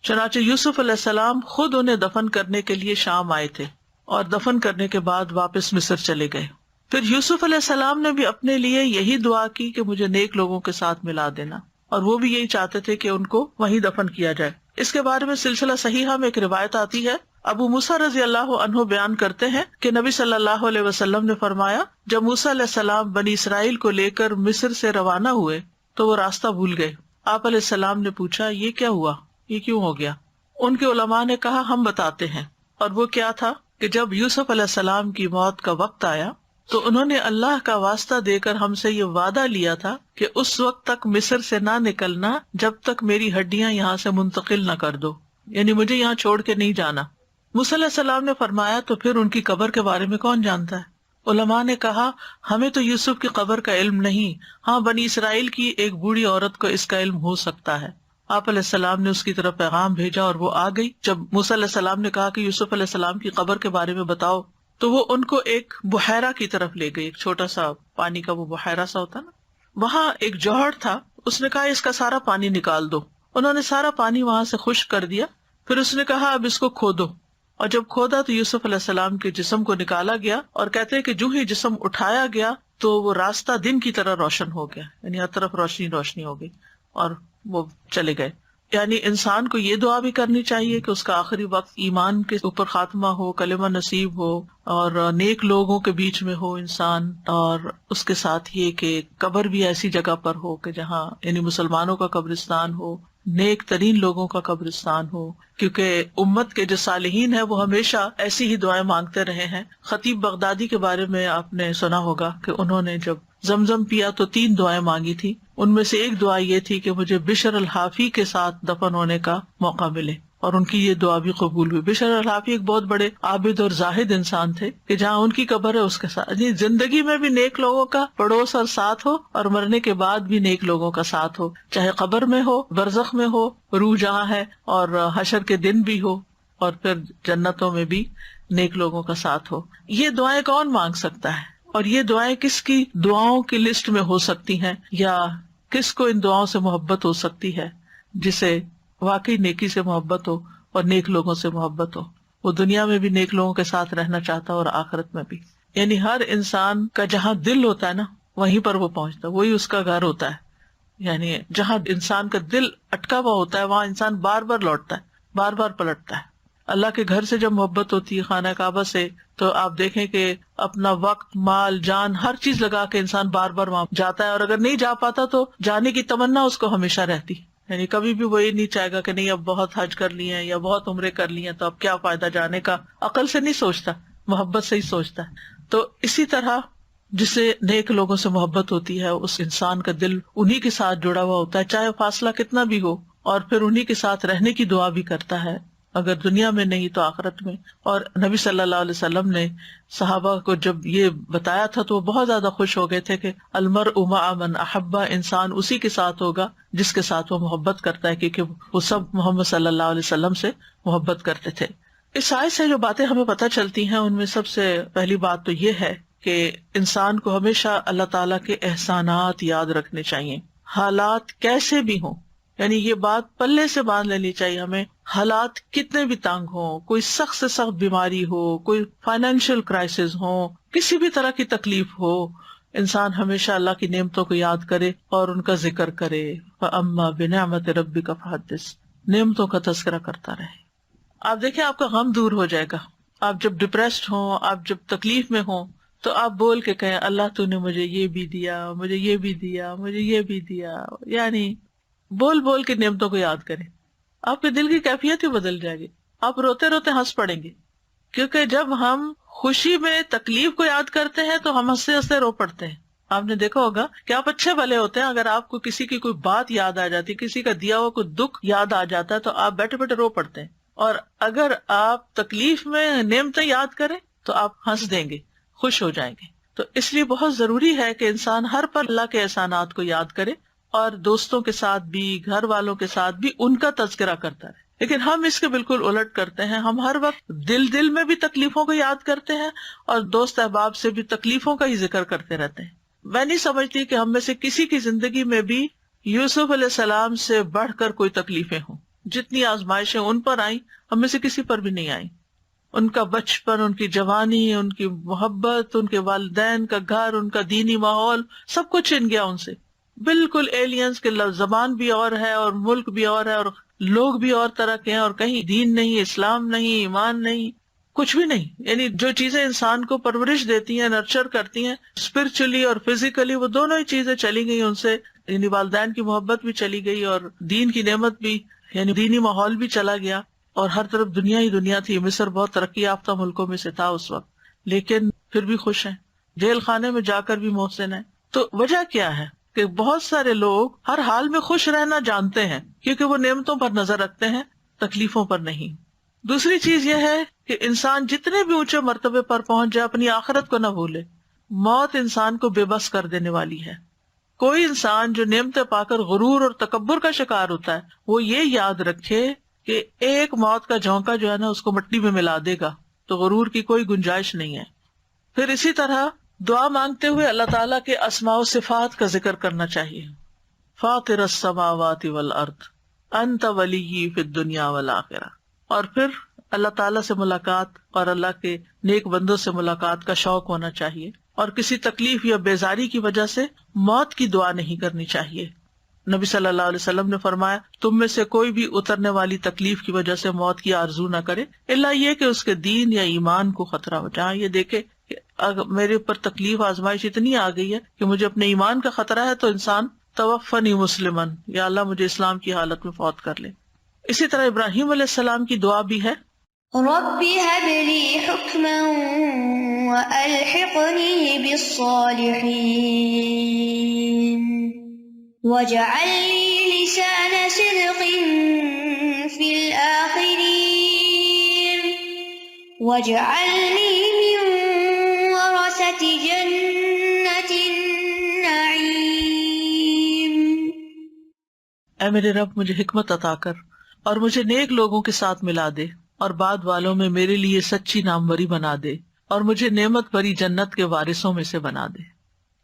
چنانچہ یوسف علیہ السلام خود انہیں دفن کرنے کے لیے شام آئے تھے اور دفن کرنے کے بعد واپس مصر چلے گئے۔ پھر یوسف علیہ السلام نے بھی اپنے لیے یہی دعا کی کہ مجھے نیک لوگوں کے ساتھ ملا دینا، اور وہ بھی یہی چاہتے تھے کہ ان کو وہیں دفن کیا جائے۔ اس کے بارے میں سلسلہ صحیحہ میں ایک روایت آتی ہے، ابو موسیٰ رضی اللہ عنہ بیان کرتے ہیں کہ نبی صلی اللہ علیہ وسلم نے فرمایا جب موسیٰ علیہ السلام بنی اسرائیل کو لے کر مصر سے روانہ ہوئے تو وہ راستہ بھول گئے۔ آپ علیہ السلام نے پوچھا یہ کیا ہوا، یہ کیوں ہو گیا؟ ان کے علماء نے کہا ہم بتاتے ہیں، اور وہ کیا تھا کہ جب یوسف علیہ السلام کی موت کا وقت آیا تو انہوں نے اللہ کا واسطہ دے کر ہم سے یہ وعدہ لیا تھا کہ اس وقت تک مصر سے نہ نکلنا جب تک میری ہڈیاں یہاں سے منتقل نہ کر دو، یعنی مجھے یہاں چھوڑ کے نہیں جانا۔ موسیٰ علیہ السلام نے فرمایا تو پھر ان کی قبر کے بارے میں کون جانتا ہے؟ علماء نے کہا ہمیں تو یوسف کی قبر کا علم نہیں، ہاں بنی اسرائیل کی ایک بوڑھی عورت کو اس کا علم ہو سکتا ہے۔ آپ علیہ السلام نے اس کی طرف پیغام بھیجا اور وہ آ گئی۔ جب موسیٰ علیہ السلام نے کہا کہ یوسف علیہ السلام کی قبر کے بارے میں بتاؤ تو وہ ان کو ایک بحیرہ کی طرف لے گئی، ایک چھوٹا سا پانی کا وہ بحیرہ سا ہوتا نا، وہاں ایک جوہر تھا، اس نے کہا اس کا سارا پانی نکال دو۔ انہوں نے سارا پانی وہاں سے خشک کر دیا، پھر اس نے کہا اب اس کو کھودو، اور جب کھودا تو یوسف علیہ السلام کے جسم کو نکالا گیا، اور کہتے ہیں کہ جو ہی جسم اٹھایا گیا تو وہ راستہ دن کی طرح روشن ہو گیا، یعنی ہر طرف روشنی روشنی ہو گئی اور وہ چلے گئے۔ یعنی انسان کو یہ دعا بھی کرنی چاہیے کہ اس کا آخری وقت ایمان کے اوپر خاتمہ ہو، کلمہ نصیب ہو اور نیک لوگوں کے بیچ میں ہو انسان، اور اس کے ساتھ یہ کہ قبر بھی ایسی جگہ پر ہو کہ جہاں یعنی مسلمانوں کا قبرستان ہو، نیک ترین لوگوں کا قبرستان ہو، کیونکہ امت کے جو صالحین ہیں وہ ہمیشہ ایسی ہی دعائیں مانگتے رہے ہیں۔ خطیب بغدادی کے بارے میں آپ نے سنا ہوگا کہ انہوں نے جب زمزم پیا تو 3 دعائیں مانگی تھی، ان میں سے ایک دعا یہ تھی کہ مجھے بشر الحافی کے ساتھ دفن ہونے کا موقع ملے، اور ان کی یہ دعا بھی قبول ہوئی۔ بشر الحافی ایک بہت بڑے عابد اور زاہد انسان تھے کہ جہاں ان کی قبر ہے اس کے ساتھ زندگی میں بھی نیک لوگوں کا پڑوس اور ساتھ ہو، اور مرنے کے بعد بھی نیک لوگوں کا ساتھ ہو، چاہے قبر میں ہو، برزخ میں ہو، روح جہاں ہے، اور حشر کے دن بھی ہو، اور پھر جنتوں میں بھی نیک لوگوں کا ساتھ ہو۔ یہ دعائیں کون مانگ سکتا ہے؟ اور یہ دعائیں کس کی دعاؤں کی لسٹ میں ہو سکتی ہیں، یا کس کو ان دعاؤں سے محبت ہو سکتی ہے؟ جسے واقعی نیکی سے محبت ہو اور نیک لوگوں سے محبت ہو، وہ دنیا میں بھی نیک لوگوں کے ساتھ رہنا چاہتا اور آخرت میں بھی۔ یعنی ہر انسان کا جہاں دل ہوتا ہے نا، وہیں پر وہ پہنچتا ہے، وہی اس کا گھر ہوتا ہے۔ یعنی جہاں انسان کا دل اٹکا ہوا ہوتا ہے وہاں انسان بار بار لوٹتا ہے، بار بار پلٹتا ہے۔ اللہ کے گھر سے جب محبت ہوتی ہے، خانہ کعبہ سے، تو آپ دیکھیں کہ اپنا وقت، مال، جان، ہر چیز لگا کے انسان بار بار وہاں جاتا ہے، اور اگر نہیں جا پاتا تو جانے کی تمنا اس کو ہمیشہ رہتی، یعنی کبھی بھی وہ یہ نہیں چاہے گا کہ نہیں اب بہت حج کر لیے ہیں یا بہت عمرے کر لیے ہیں تو اب کیا فائدہ جانے کا، عقل سے نہیں سوچتا، محبت سے ہی سوچتا ہے۔ تو اسی طرح جسے نیک لوگوں سے محبت ہوتی ہے اس انسان کا دل انہی کے ساتھ جڑا ہوا ہوتا ہے، چاہے فاصلہ کتنا بھی ہو، اور پھر انہی کے ساتھ رہنے کی دعا بھی کرتا ہے، اگر دنیا میں نہیں تو آخرت میں۔ اور نبی صلی اللہ علیہ وسلم نے صحابہ کو جب یہ بتایا تھا تو وہ بہت زیادہ خوش ہو گئے تھے کہ المرء مع من احب، انسان اسی کے ساتھ ہوگا جس کے ساتھ وہ محبت کرتا ہے، کیونکہ وہ سب محمد صلی اللہ علیہ وسلم سے محبت کرتے تھے۔ اس آیت سے جو باتیں ہمیں پتہ چلتی ہیں ان میں سب سے پہلی بات تو یہ ہے کہ انسان کو ہمیشہ اللہ تعالیٰ کے احسانات یاد رکھنے چاہیے، حالات کیسے بھی ہوں۔ یعنی یہ بات پلے سے باندھ لینی چاہیے ہمیں، حالات کتنے بھی تنگ ہوں، کوئی سخت سے سخت بیماری ہو، کوئی فائنینشیل کرائسس ہو، کسی بھی طرح کی تکلیف ہو، انسان ہمیشہ اللہ کی نعمتوں کو یاد کرے اور ان کا ذکر کرے۔ فَأَمَّا بِنِعْمَةِ رَبِّكَ فَحَدِّثْ، نعمتوں کا تذکرہ کرتا رہے۔ آپ دیکھیں آپ کا غم دور ہو جائے گا۔ آپ جب ڈپریسڈ ہوں، آپ جب تکلیف میں ہوں، تو آپ بول کے کہیں اللہ تو نے مجھے یہ بھی دیا، مجھے یہ بھی دیا، مجھے یہ بھی دیا، یعنی بول بول کے نعمتوں کو یاد کریں، آپ کے دل کی کیفیت ہی بدل جائے گی، آپ روتے روتے ہنس پڑیں گے۔ کیونکہ جب ہم خوشی میں تکلیف کو یاد کرتے ہیں تو ہم ہنستے ہنستے رو پڑتے ہیں۔ آپ نے دیکھا ہوگا کہ آپ اچھے بھلے ہوتے ہیں، اگر آپ کو کسی کی کوئی بات یاد آ جاتی، کسی کا دیا ہوا کوئی دکھ یاد آ جاتا ہے تو آپ بیٹھے بیٹھے رو پڑتے ہیں، اور اگر آپ تکلیف میں نعمتیں یاد کریں تو آپ ہنس دیں گے، خوش ہو جائیں گے۔ تو اس لیے بہت ضروری ہے کہ انسان ہر پل اللہ کے احسانات کو یاد کرے، اور دوستوں کے ساتھ بھی، گھر والوں کے ساتھ بھی ان کا تذکرہ کرتا ہے۔ لیکن ہم اس کے بالکل الٹ کرتے ہیں، ہم ہر وقت دل میں بھی تکلیفوں کو یاد کرتے ہیں اور دوست احباب سے بھی تکلیفوں کا ہی ذکر کرتے رہتے ہیں۔ میں نہیں سمجھتی کہ ہم میں سے کسی کی زندگی میں بھی یوسف علیہ السلام سے بڑھ کر کوئی تکلیفیں ہوں۔ جتنی آزمائشیں ان پر آئیں ہم میں سے کسی پر بھی نہیں آئیں۔ ان کا بچپن، ان کی جوانی، ان کی محبت، ان کے والدین کا گھر، ان کا دینی ماحول، سب کچھ چھن گیا ان سے۔ بالکل ایلینز کے زبان بھی اور ہے اور ملک بھی اور ہے اور لوگ بھی اور طرح کے ہیں، اور کہیں دین نہیں، اسلام نہیں، ایمان نہیں، کچھ بھی نہیں۔ یعنی جو چیزیں انسان کو پرورش دیتی ہیں، نرچر کرتی ہیں اسپرچولی اور فزیکلی، وہ دونوں ہی چیزیں چلی گئی ان سے۔ یعنی والدین کی محبت بھی چلی گئی اور دین کی نعمت بھی، یعنی دینی ماحول بھی چلا گیا، اور ہر طرف دنیا ہی دنیا تھی۔ مصر بہت ترقی یافتہ ملکوں میں سے تھا اس وقت، لیکن پھر بھی خوش ہیں، جیل خانے میں جا کر بھی محسن ہیں۔ تو وجہ کیا ہے کہ بہت سارے لوگ ہر حال میں خوش رہنا جانتے ہیں، کیونکہ وہ نعمتوں پر نظر رکھتے ہیں، تکلیفوں پر نہیں۔ دوسری چیز یہ ہے کہ انسان جتنے بھی اونچے مرتبے پر پہنچ جائے اپنی آخرت کو نہ بھولے۔ موت انسان کو بے بس کر دینے والی ہے۔ کوئی انسان جو نعمتیں پا کر غرور اور تکبر کا شکار ہوتا ہے وہ یہ یاد رکھے کہ ایک موت کا جھونکا جو ہے نا اس کو مٹی میں ملا دے گا، تو غرور کی کوئی گنجائش نہیں ہے۔ پھر اسی طرح دعا مانگتے ہوئے اللہ تعالیٰ کے اسماء و صفات کا ذکر کرنا چاہیے۔ فاطر السماوات والارض انت ولی فی الدنیا والآخرہ۔ اور پھر اللہ تعالیٰ سے ملاقات اور اللہ کے نیک بندوں سے ملاقات کا شوق ہونا چاہیے، اور کسی تکلیف یا بیزاری کی وجہ سے موت کی دعا نہیں کرنی چاہیے۔ نبی صلی اللہ علیہ وسلم نے فرمایا تم میں سے کوئی بھی اترنے والی تکلیف کی وجہ سے موت کی آرزو نہ کرے الا یہ کہ اس کے دین یا ایمان کو خطرہ ہو۔ جہاں یہ دیکھے کہ اگر میرے اوپر تکلیف آزمائش اتنی آ گئی ہے کہ مجھے اپنے ایمان کا خطرہ ہے، تو انسان توفنی مسلمن، یا اللہ مجھے اسلام کی حالت میں فوت کر لے۔ اسی طرح ابراہیم علیہ السلام کی دعا بھی ہے، رب هب لي حكما وألحقني بالصالحين۔ واجعل لي لسان صدق في الآخرين واجعلني من ورثة جنة النعيم۔ اے میرے رب مجھے حکمت عطا کر اور مجھے نیک لوگوں کے ساتھ ملا دے، اور بعد والوں میں میرے لیے سچی ناموری بنا دے، اور مجھے نعمت بھری جنت کے وارثوں میں سے بنا دے۔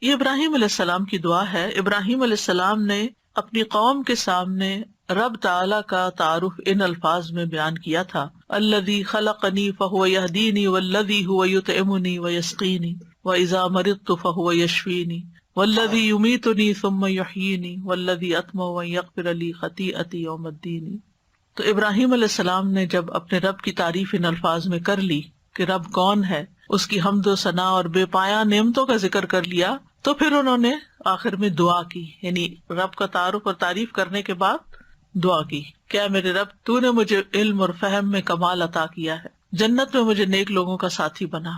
یہ ابراہیم علیہ السلام کی دعا ہے۔ ابراہیم علیہ السلام نے اپنی قوم کے سامنے رب تعالیٰ کا تعارف ان الفاظ میں بیان کیا تھا، الذی خلقنی فہو یہدینی والذی هو یطعمنی ویسقینی واذا مرضت فہو یشفینی والذی یمیتنی ثم یحیینی والذی اطمع ان یغفر لی خطیئتی یوم الدین۔ تو ابراہیم علیہ السلام نے جب اپنے رب کی تعریف ان الفاظ میں کر لی کہ رب کون ہے، اس کی حمد و ثنا اور بے پایہ نعمتوں کا ذکر کر لیا، تو پھر انہوں نے آخر میں دعا کی، یعنی رب کا تعارف اور تعریف کرنے کے بعد دعا کی، کیا میرے رب تو نے مجھے علم اور فہم میں کمال عطا کیا ہے، جنت میں مجھے نیک لوگوں کا ساتھی بنا،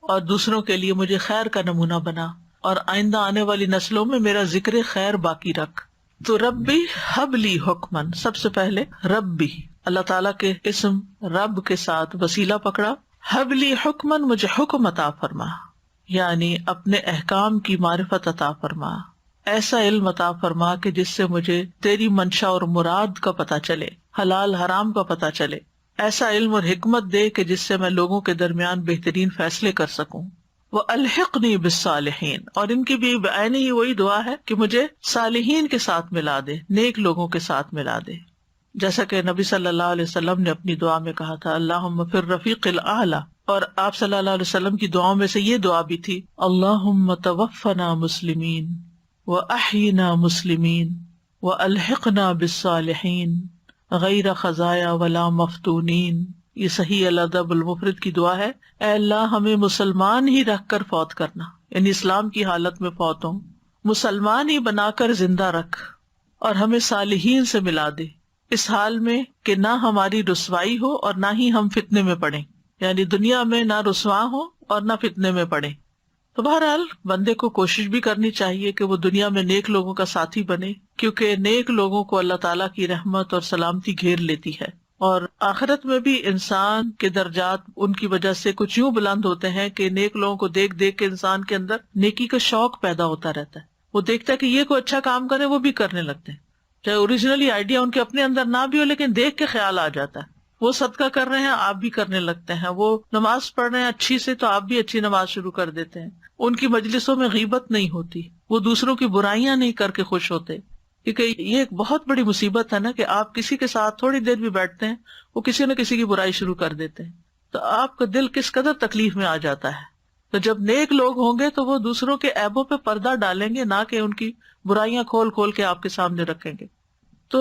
اور دوسروں کے لیے مجھے خیر کا نمونہ بنا، اور آئندہ آنے والی نسلوں میں میرا ذکر خیر باقی رکھ۔ تو ربی حب لی حکمن، سب سے پہلے ربی اللہ تعالیٰ کے اسم رب کے ساتھ وسیلہ پکڑا، حب لی حکمن مجھے حکم عطا فرما، یعنی اپنے احکام کی معرفت عطا فرما، ایسا علم عطا فرما کہ جس سے مجھے تیری منشا اور مراد کا پتہ چلے، حلال حرام کا پتہ چلے، ایسا علم اور حکمت دے کہ جس سے میں لوگوں کے درمیان بہترین فیصلے کر سکوں۔ وَأَلْحِقْنِي بِالصَّالِحِينَ، اور ان کی بھی بعین ہی وہی دعا ہے کہ مجھے صالحین کے ساتھ ملا دے، نیک لوگوں کے ساتھ ملا دے، جیسا کہ نبی صلی اللہ علیہ وسلم نے اپنی دعا میں کہا تھا اللہم فی الرفیق الاعلی، اور آپ صلی اللہ علیہ وسلم کی دعاؤں میں سے یہ دعا بھی تھی اللہم توفنا مسلمین واحینا مسلمین والحقنا بالصالحین غیر خزایا ولا مفتونین۔ یہ صحیح الادب المفرد کی دعا ہے، اے اللہ ہمیں مسلمان ہی رکھ کر فوت کرنا، یعنی اسلام کی حالت میں فوت ہوں، مسلمان ہی بنا کر زندہ رکھ، اور ہمیں صالحین سے ملا دے، اس حال میں کہ نہ ہماری رسوائی ہو اور نہ ہی ہم فتنے میں پڑیں، یعنی دنیا میں نہ رسوا ہو اور نہ فتنے میں پڑیں۔ تو بہرحال بندے کو کوشش بھی کرنی چاہیے کہ وہ دنیا میں نیک لوگوں کا ساتھی بنے، کیونکہ نیک لوگوں کو اللہ تعالیٰ کی رحمت اور سلامتی گھیر لیتی ہے، اور آخرت میں بھی انسان کے درجات ان کی وجہ سے کچھ یوں بلند ہوتے ہیں کہ نیک لوگوں کو دیکھ دیکھ کے انسان کے اندر نیکی کا شوق پیدا ہوتا رہتا ہے، وہ دیکھتا ہے کہ یہ کوئی اچھا کام کرے وہ بھی کرنے لگتے ہیں، چاہے اوریجنلی آئیڈیا ان کے اپنے اندر نہ بھی ہو لیکن دیکھ کے خیال آ جاتا ہے، وہ صدقہ کر رہے ہیں آپ بھی کرنے لگتے ہیں، وہ نماز پڑھ رہے ہیں اچھی سے تو آپ بھی اچھی نماز شروع کر دیتے ہیں، ان کی مجلسوں میں غیبت نہیں ہوتی، وہ دوسروں کی برائیاں نہیں کر کے خوش ہوتے، کیونکہ یہ ایک بہت بڑی مصیبت ہے نا کہ آپ کسی کے ساتھ تھوڑی دیر بھی بیٹھتے ہیں وہ کسی نہ کسی کی برائی شروع کر دیتے ہیں، تو آپ کا دل کس قدر تکلیف میں آ جاتا ہے۔ تو جب نیک لوگ ہوں گے تو وہ دوسروں کے عیبوں پہ پردہ ڈالیں گے، نہ کہ ان کی برائیاں کھول کھول کے آپ کے سامنے رکھیں گے۔ تو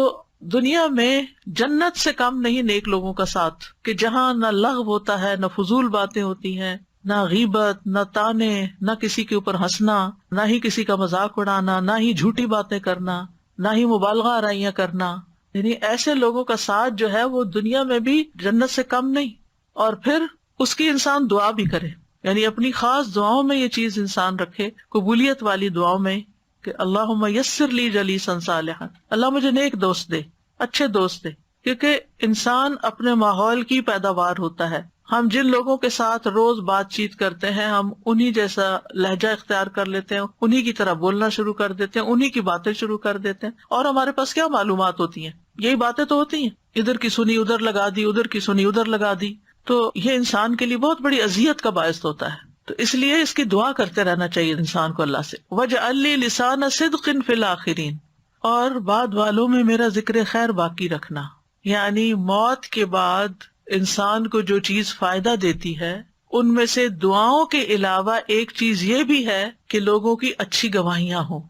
دنیا میں جنت سے کم نہیں نیک لوگوں کا ساتھ، کہ جہاں نہ لغو ہوتا ہے، نہ فضول باتیں ہوتی ہیں، نہ غیبت، نہ تانے، نہ کسی کے اوپر ہنسنا، نہ ہی کسی کا مذاق اڑانا، نہ ہی جھوٹی باتیں کرنا، نہ ہی مبالغہ آرائیاں کرنا، یعنی ایسے لوگوں کا ساتھ جو ہے وہ دنیا میں بھی جنت سے کم نہیں۔ اور پھر اس کی انسان دعا بھی کرے، یعنی اپنی خاص دعاؤں میں یہ چیز انسان رکھے، قبولیت والی دعاؤں میں کہ اللہم یسر لی جلیسا صالحا، اللہ مجھے نیک دوست دے، اچھے دوست دے، کیونکہ انسان اپنے ماحول کی پیداوار ہوتا ہے، ہم جن لوگوں کے ساتھ روز بات چیت کرتے ہیں ہم انہی جیسا لہجہ اختیار کر لیتے ہیں، انہی کی طرح بولنا شروع کر دیتے ہیں، انہی کی باتیں شروع کر دیتے ہیں، اور ہمارے پاس کیا معلومات ہوتی ہیں، یہی باتیں تو ہوتی ہیں، ادھر کی سنی ادھر لگا دی، ادھر کی سنی ادھر لگا دی، تو یہ انسان کے لیے بہت بڑی اذیت کا باعث ہوتا ہے۔ تو اس لیے اس کی دعا کرتے رہنا چاہیے انسان کو اللہ سے، وَاجْعَل لِّي لِسَانَ صِدْقٍ فِي الْآخِرِينَ، اور بعد والوں میں میرا ذکر خیر باقی رکھنا، یعنی موت کے بعد انسان کو جو چیز فائدہ دیتی ہے ان میں سے دعاؤں کے علاوہ ایک چیز یہ بھی ہے کہ لوگوں کی اچھی گواہیاں ہوں،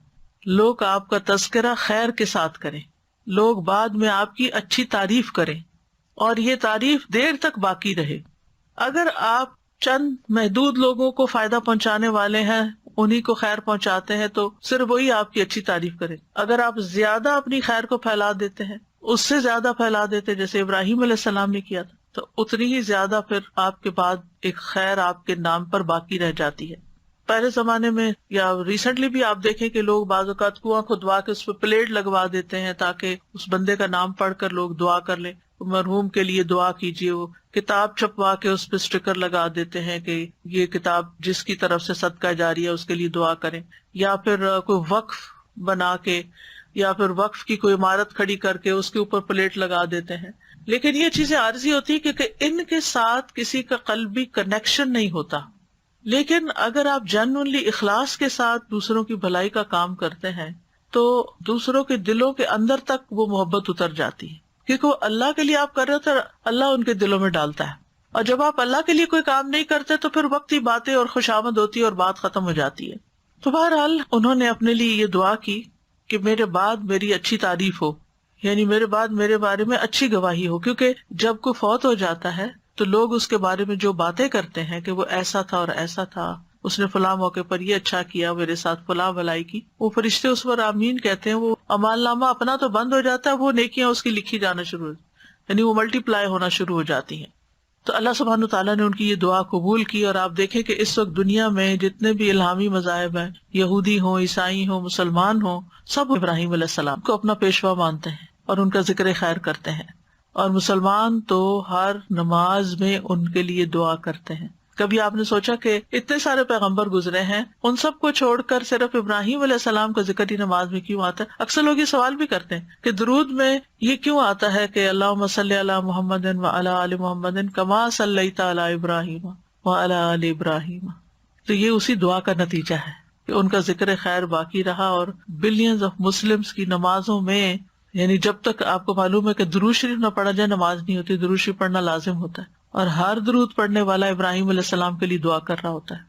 لوگ آپ کا تذکرہ خیر کے ساتھ کریں، لوگ بعد میں آپ کی اچھی تعریف کریں، اور یہ تعریف دیر تک باقی رہے۔ اگر آپ چند محدود لوگوں کو فائدہ پہنچانے والے ہیں، انہی کو خیر پہنچاتے ہیں، تو صرف وہی آپ کی اچھی تعریف کریں۔ اگر آپ زیادہ اپنی خیر کو پھیلا دیتے ہیں، اس سے زیادہ پھیلا دیتے جیسے ابراہیم علیہ السلام نے کیا تھا، تو اتنی ہی زیادہ پھر آپ کے بعد ایک خیر آپ کے نام پر باقی رہ جاتی ہے۔ پہلے زمانے میں یا ریسنٹلی بھی آپ دیکھیں کہ لوگ بعض اوقات کنواں کھدوا کے اس پہ پلیٹ لگوا دیتے ہیں تاکہ اس بندے کا نام پڑھ کر لوگ دعا کر لیں، مرحوم کے لیے دعا کیجیے. وہ کتاب چھپوا کے اس پہ اسٹیکر لگا دیتے ہیں کہ یہ کتاب جس کی طرف سے صدقہ جاری ہے اس کے لیے دعا کریں، یا پھر کوئی وقف بنا کے یا پھر وقف کی کوئی عمارت کھڑی کر کے اس کے اوپر پلیٹ لگا دیتے ہیں. لیکن یہ چیزیں عارضی ہوتی ہے کیونکہ ان کے ساتھ کسی کا قلبی کنیکشن نہیں ہوتا. لیکن اگر آپ جنونلی اخلاص کے ساتھ دوسروں کی بھلائی کا کام کرتے ہیں تو دوسروں کے دلوں کے اندر تک وہ محبت اتر جاتی ہے، کیونکہ وہ اللہ کے لیے آپ کر رہے تھے، اللہ ان کے دلوں میں ڈالتا ہے. اور جب آپ اللہ کے لیے کوئی کام نہیں کرتے تو پھر وقتی باتیں اور خوشامد ہوتی ہے اور بات ختم ہو جاتی ہے. تو بہرحال انہوں نے اپنے لیے یہ دعا کی کہ میرے بعد میری اچھی تعریف ہو، یعنی میرے بعد میرے بارے میں اچھی گواہی ہو. کیونکہ جب کوئی فوت ہو جاتا ہے تو لوگ اس کے بارے میں جو باتیں کرتے ہیں کہ وہ ایسا تھا اور ایسا تھا، اس نے فلاں موقع پر یہ اچھا کیا، میرے ساتھ فلاں بھلائی کی، وہ فرشتے اس پر آمین کہتے ہیں. وہ اعمال نامہ اپنا تو بند ہو جاتا ہے، وہ نیکیاں اس کی لکھی جانا شروع ہو، یعنی وہ ملٹی پلائی ہونا شروع ہو جاتی ہیں. تو اللہ سبحانہ تعالیٰ نے ان کی یہ دعا قبول کی. اور آپ دیکھیں کہ اس وقت دنیا میں جتنے بھی الہامی مذاہب ہیں، یہودی ہوں، عیسائی ہوں، مسلمان ہوں، سب ابراہیم علیہ السلام کو اپنا پیشوا مانتے ہیں اور ان کا ذکر خیر کرتے ہیں. اور مسلمان تو ہر نماز میں ان کے لیے دعا کرتے ہیں. کبھی آپ نے سوچا کہ اتنے سارے پیغمبر گزرے ہیں، ان سب کو چھوڑ کر صرف ابراہیم علیہ السلام کا ذکر ہی نماز میں کیوں آتا ہے؟ اکثر لوگ یہ سوال بھی کرتے ہیں کہ درود میں یہ کیوں آتا ہے کہ اللہم صلی علی محمد وعلی آل محمد کما صلیت علی ابراہیم وعلی آل ابراہیم. تو یہ اسی دعا کا نتیجہ ہے کہ ان کا ذکر خیر باقی رہا، اور بلینز آف مسلمز کی نمازوں میں، یعنی جب تک آپ کو معلوم ہے کہ درود شریف نہ پڑھا جائے نماز نہیں ہوتی، درود شریف پڑھنا لازم ہوتا ہے. اور ہر درود پڑھنے والا ابراہیم علیہ السلام کے لیے دعا کر رہا ہوتا ہے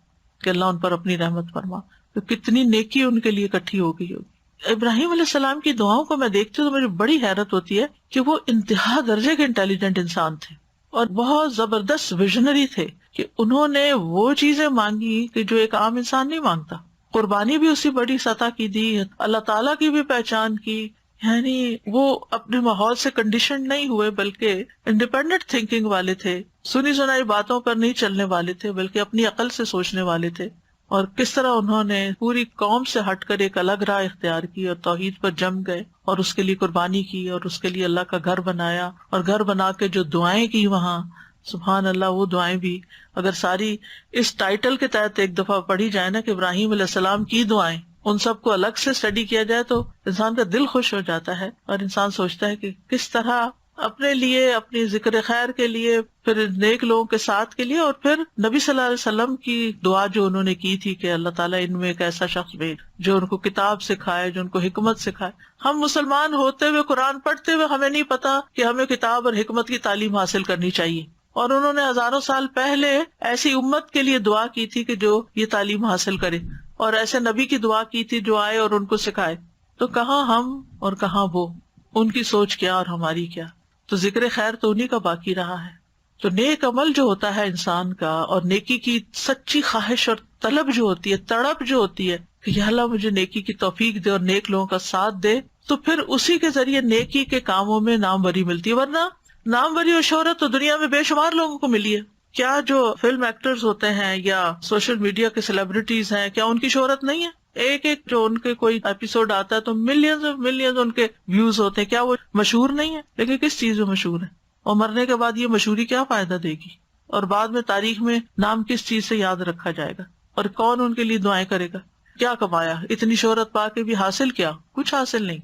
کہ اللہ ان پر اپنی رحمت فرما. تو کتنی نیکی ان کے لیے اکٹھی ہو گئی ہوگی. ابراہیم علیہ السلام کی دعاؤں کو میں دیکھتی ہوں تو مجھے بڑی حیرت ہوتی ہے کہ وہ انتہا درجے کے انٹیلیجنٹ انسان تھے اور بہت زبردست ویژنری تھے کہ انہوں نے وہ چیزیں مانگی کہ جو ایک عام انسان نہیں مانگتا. قربانی بھی اسی بڑی سطح کی دی، اللہ تعالیٰ کی بھی پہچان کی، یعنی وہ اپنے ماحول سے کنڈیشن نہیں ہوئے بلکہ انڈیپینڈنٹ تھنکنگ والے تھے، سنی سنائی باتوں پر نہیں چلنے والے تھے بلکہ اپنی عقل سے سوچنے والے تھے. اور کس طرح انہوں نے پوری قوم سے ہٹ کر ایک الگ راہ اختیار کی اور توحید پر جم گئے اور اس کے لیے قربانی کی اور اس کے لیے اللہ کا گھر بنایا. اور گھر بنا کے جو دعائیں کی وہاں، سبحان اللہ، وہ دعائیں بھی اگر ساری اس ٹائٹل کے تحت ایک دفعہ پڑھی جائے نا کہ ابراہیم علیہ السلام کی دعائیں، ان سب کو الگ سے اسٹڈی کیا جائے تو انسان کا دل خوش ہو جاتا ہے اور انسان سوچتا ہے کہ کس طرح اپنے لیے، اپنی ذکر خیر کے لیے، پھر نیک لوگوں کے ساتھ کے لیے، اور پھر نبی صلی اللہ علیہ وسلم کی دعا جو انہوں نے کی تھی کہ اللہ تعالیٰ ان میں ایک ایسا شخص بھیج جو ان کو کتاب سکھائے، جو ان کو حکمت سکھائے. ہم مسلمان ہوتے ہوئے، قرآن پڑھتے ہوئے ہمیں نہیں پتا کہ ہمیں کتاب اور حکمت کی تعلیم حاصل کرنی چاہیے، اور انہوں نے ہزاروں سال پہلے ایسی امت کے لیے دعا کی تھی کہ جو یہ تعلیم حاصل کرے، اور ایسے نبی کی دعا کی تھی جو آئے اور ان کو سکھائے. تو کہاں ہم اور کہاں وہ، ان کی سوچ کیا اور ہماری کیا. تو ذکر خیر تو انہی کا باقی رہا ہے. تو نیک عمل جو ہوتا ہے انسان کا، اور نیکی کی سچی خواہش اور طلب جو ہوتی ہے، تڑپ جو ہوتی ہے کہ یا اللہ مجھے نیکی کی توفیق دے اور نیک لوگوں کا ساتھ دے، تو پھر اسی کے ذریعے نیکی کے کاموں میں ناموری ملتی ہے. ورنہ ناموری اور شہرت تو دنیا میں بے شمار لوگوں کو ملی ہے. کیا جو فلم ایکٹرز ہوتے ہیں یا سوشل میڈیا کے سیلیبریٹیز ہیں، کیا ان کی شہرت نہیں ہے؟ ایک ایک جو ان کے کوئی ایپیسوڈ آتا ہے تو ملینز ان کے ویوز ہوتے ہیں. کیا وہ مشہور نہیں ہے؟ لیکن کس چیز میں مشہور ہے؟ اور مرنے کے بعد یہ مشہوری کیا فائدہ دے گی؟ اور بعد میں تاریخ میں نام کس چیز سے یاد رکھا جائے گا؟ اور کون ان کے لیے دعائیں کرے گا؟ کیا کمایا؟ اتنی شہرت پا کے بھی حاصل کیا؟ کچھ حاصل نہیں.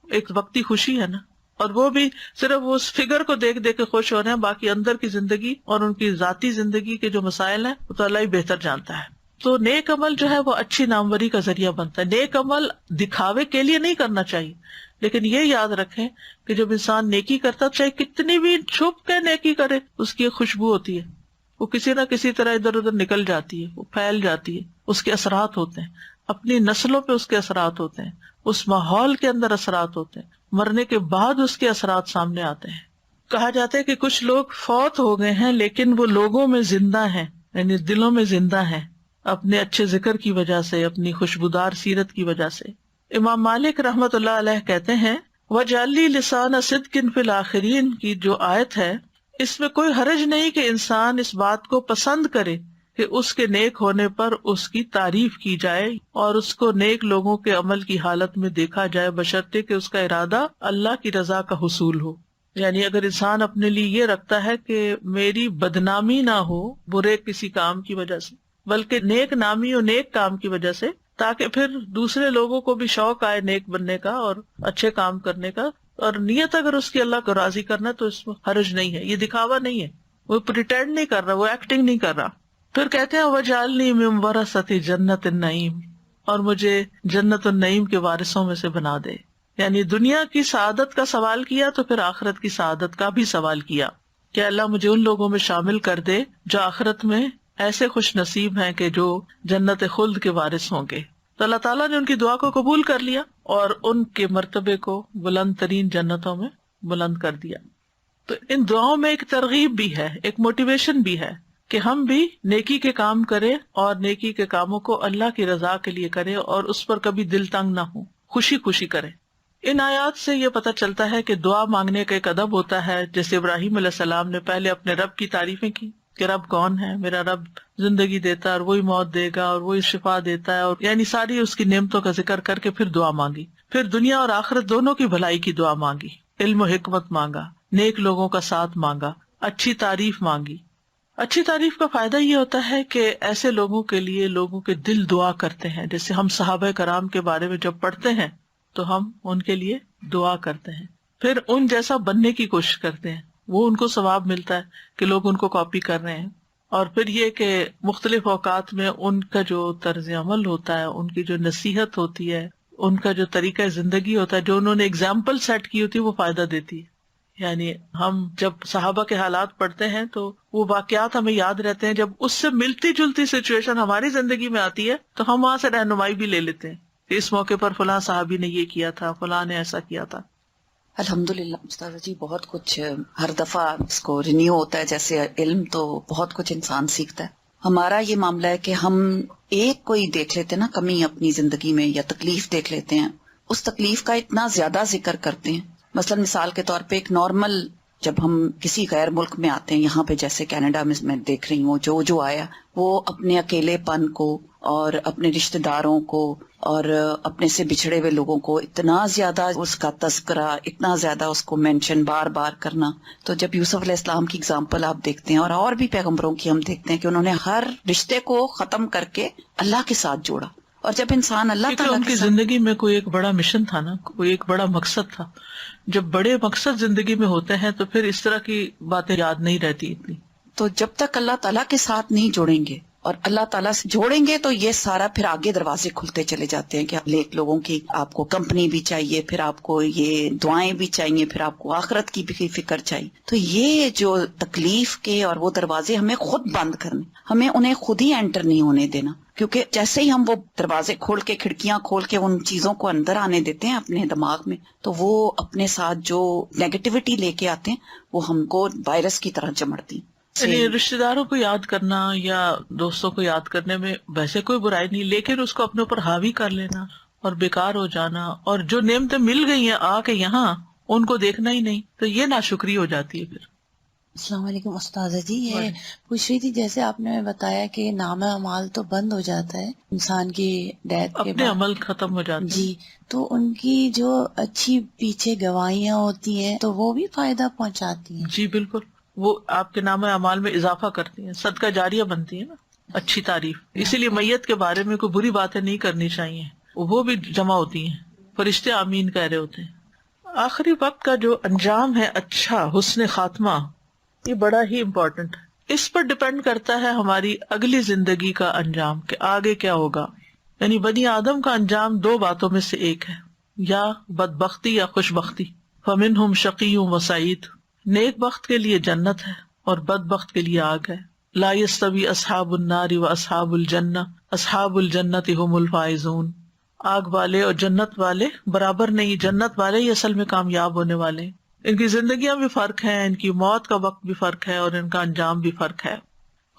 ایک وقتی خوشی ہے نا، اور وہ بھی صرف اس فگر کو دیکھ دیکھ کے خوش ہو رہے ہیں. باقی اندر کی زندگی اور ان کی ذاتی زندگی کے جو مسائل ہیں وہ تو اللہ ہی بہتر جانتا ہے. تو نیک عمل جو ہے وہ اچھی ناموری کا ذریعہ بنتا ہے. نیک عمل دکھاوے کے لیے نہیں کرنا چاہیے، لیکن یہ یاد رکھیں کہ جب انسان نیکی کرتا، چاہے کتنی بھی چھپ کے نیکی کرے، اس کی ایک خوشبو ہوتی ہے، وہ کسی نہ کسی طرح ادھر ادھر نکل جاتی ہے، وہ پھیل جاتی ہے. اس کے اثرات ہوتے ہیں، اپنی نسلوں پہ اس کے اثرات ہوتے ہیں، اس ماحول کے اندر اثرات ہوتے ہیں، مرنے کے بعد اس کے اثرات سامنے آتے ہیں. کہا جاتا ہے کہ کچھ لوگ فوت ہو گئے ہیں لیکن وہ لوگوں میں زندہ ہیں، یعنی دلوں میں زندہ ہیں، اپنے اچھے ذکر کی وجہ سے، اپنی خوشبودار سیرت کی وجہ سے. امام مالک رحمت اللہ علیہ کہتے ہیں وَجَعَلْ لِي لِسَانَ صِدْقٍ فِي الْآخِرِينَ کی جو آیت ہے، اس میں کوئی حرج نہیں کہ انسان اس بات کو پسند کرے کہ اس کے نیک ہونے پر اس کی تعریف کی جائے اور اس کو نیک لوگوں کے عمل کی حالت میں دیکھا جائے، بشرطے کہ اس کا ارادہ اللہ کی رضا کا حصول ہو. یعنی اگر انسان اپنے لیے یہ رکھتا ہے کہ میری بدنامی نہ ہو برے کسی کام کی وجہ سے، بلکہ نیک نامی اور نیک کام کی وجہ سے، تاکہ پھر دوسرے لوگوں کو بھی شوق آئے نیک بننے کا اور اچھے کام کرنے کا، اور نیت اگر اس کی اللہ کو راضی کرنا تو اس میں حرج نہیں ہے، یہ دکھاوا نہیں ہے، وہ پریٹینڈ نہیں کر رہا، وہ ایکٹنگ نہیں کر رہا. پھر کہتے ہیں وَجْعَلْنِي مِن وَرَثَةِ جَنَّةِ النَّعِيمِ، اور مجھے جنت النعیم کے وارثوں میں سے بنا دے. یعنی دنیا کی سعادت کا سوال کیا تو پھر آخرت کی سعادت کا بھی سوال کیا کہ اللہ مجھے ان لوگوں میں شامل کر دے جو آخرت میں ایسے خوش نصیب ہیں کہ جو جنت خلد کے وارث ہوں گے. تو اللہ تعالیٰ نے ان کی دعا کو قبول کر لیا اور ان کے مرتبے کو بلند ترین جنتوں میں بلند کر دیا. تو ان دعاؤں میں ایک ترغیب بھی ہے، ایک موٹیویشن بھی ہے کہ ہم بھی نیکی کے کام کریں اور نیکی کے کاموں کو اللہ کی رضا کے لیے کریں اور اس پر کبھی دل تنگ نہ ہو، خوشی خوشی کریں. ان آیات سے یہ پتہ چلتا ہے کہ دعا مانگنے کا ایک ادب ہوتا ہے. جیسے ابراہیم علیہ السلام نے پہلے اپنے رب کی تعریفیں کی کہ رب کون ہے، میرا رب زندگی دیتا ہے اور وہی موت دے گا اور وہی شفا دیتا ہے، اور یعنی ساری اس کی نعمتوں کا ذکر کر کے پھر دعا مانگی. پھر دنیا اور آخرت دونوں کی بھلائی کی دعا مانگی، علم و حکمت مانگا، نیک لوگوں کا ساتھ مانگا، اچھی تعریف مانگی. اچھی تعریف کا فائدہ یہ ہوتا ہے کہ ایسے لوگوں کے لیے لوگوں کے دل دعا کرتے ہیں. جیسے ہم صحابہ کرام کے بارے میں جب پڑھتے ہیں تو ہم ان کے لیے دعا کرتے ہیں، پھر ان جیسا بننے کی کوشش کرتے ہیں، وہ ان کو ثواب ملتا ہے کہ لوگ ان کو کاپی کر رہے ہیں. اور پھر یہ کہ مختلف اوقات میں ان کا جو طرز عمل ہوتا ہے، ان کی جو نصیحت ہوتی ہے، ان کا جو طریقہ زندگی ہوتا ہے، جو انہوں نے اگزامپل سیٹ کی ہوتی ہے، وہ فائدہ دیتی ہے. یعنی ہم جب صحابہ کے حالات پڑھتے ہیں تو وہ واقعات ہمیں یاد رہتے ہیں. جب اس سے ملتی جلتی سچویشن ہماری زندگی میں آتی ہے تو ہم وہاں سے رہنمائی بھی لے لیتے ہیں کہ اس موقع پر فلاں صحابی نے یہ کیا تھا، فلاں نے ایسا کیا تھا. الحمدللہ استاذہ جی، بہت کچھ ہر دفعہ اس کو رینیو ہوتا ہے. جیسے علم تو بہت کچھ انسان سیکھتا ہے. ہمارا یہ معاملہ ہے کہ ہم ایک کوئی دیکھ لیتے ہیں نا کمی اپنی زندگی میں یا تکلیف دیکھ لیتے ہیں، اس تکلیف کا اتنا زیادہ ذکر کرتے ہیں. مثلا مثال کے طور پہ ایک نارمل، جب ہم کسی غیر ملک میں آتے ہیں، یہاں پہ جیسے کینیڈا میں دیکھ رہی ہوں جو آیا، وہ اپنے اکیلے پن کو اور اپنے رشتہ داروں کو اور اپنے سے بچھڑے ہوئے لوگوں کو اتنا زیادہ اس کا تذکرہ، اتنا زیادہ اس کو مینشن بار بار کرنا. تو جب یوسف علیہ السلام کی اگزامپل آپ دیکھتے ہیں اور بھی پیغمبروں کی ہم دیکھتے ہیں کہ انہوں نے ہر رشتے کو ختم کر کے اللہ کے ساتھ جوڑا. اور جب انسان اللہ تعالیٰ ان کی زندگی میں کوئی ایک بڑا مشن تھا نا، کوئی ایک بڑا مقصد تھا. جب بڑے مقصد زندگی میں ہوتے ہیں تو پھر اس طرح کی باتیں یاد نہیں رہتی اتنی. تو جب تک اللہ تعالیٰ کے ساتھ نہیں جوڑیں گے اور اللہ تعالیٰ سے جوڑیں گے تو یہ سارا پھر آگے دروازے کھلتے چلے جاتے ہیں کہ نیک لوگوں کی آپ کو کمپنی بھی چاہیے، پھر آپ کو یہ دعائیں بھی چاہیے، پھر آپ کو آخرت کی بھی فکر چاہیے. تو یہ جو تکلیف کے اور وہ دروازے ہمیں خود بند کرنے، ہمیں انہیں خود ہی انٹر نہیں ہونے دینا. کیونکہ جیسے ہی ہم وہ دروازے کھول کے، کھڑکیاں کھول کے ان چیزوں کو اندر آنے دیتے ہیں اپنے دماغ میں، تو وہ اپنے ساتھ جو نیگیٹیوٹی لے کے آتے ہیں وہ ہم کو وائرس کی طرح چمڑتی. یعنی رشتہ داروں کو یاد کرنا یا دوستوں کو یاد کرنے میں ویسے کوئی برائی نہیں، لیکن اس کو اپنے اوپر حاوی کر لینا اور بیکار ہو جانا، اور جو نعمتیں مل گئی ہیں آ کے یہاں ان کو دیکھنا ہی نہیں، تو یہ ناشکری ہو جاتی ہے. پھر السلام علیکم استاذہ جی، یہ پوچھ رہی تھی جیسے آپ نے بتایا کہ نامہ اعمال تو بند ہو جاتا ہے انسان کی ڈیتھ کے اپنے بعد، عمل ختم ہو جاتے جی، تو ان کی جو اچھی پیچھے گواہیاں ہوتی ہیں تو وہ بھی فائدہ پہنچاتی ہیں. جی بالکل، وہ آپ کے نام اعمال میں اضافہ کرتی ہیں، صدقہ جاریہ بنتی ہے نا، اچھی تعریف. اسی لیے میت کے بارے میں کوئی بری باتیں نہیں کرنی چاہیے، وہ بھی جمع ہوتی ہیں، فرشتے آمین کہہ رہے ہوتے ہیں. آخری وقت کا جو انجام ہے اچھا، حسن خاتمہ، یہ بڑا ہی امپورٹنٹ ہے. اس پر ڈپینڈ کرتا ہے ہماری اگلی زندگی کا انجام کہ آگے کیا ہوگا. یعنی بنی آدم کا انجام دو باتوں میں سے ایک ہے، یا بدبختی یا خوش بختی. فمنہم شقی و سعید، نیک بخت کے لیے جنت ہے اور بد بخت کے لیے آگ ہے. لا یستوی اصحاب النار و اصحاب الجنہ، اصحاب الجنت هم الفائزون. آگ والے اور جنت والے برابر نہیں، جنت والے ہی اصل میں کامیاب ہونے والے. ان کی زندگیاں بھی فرق ہیں، ان کی موت کا وقت بھی فرق ہے اور ان کا انجام بھی فرق ہے.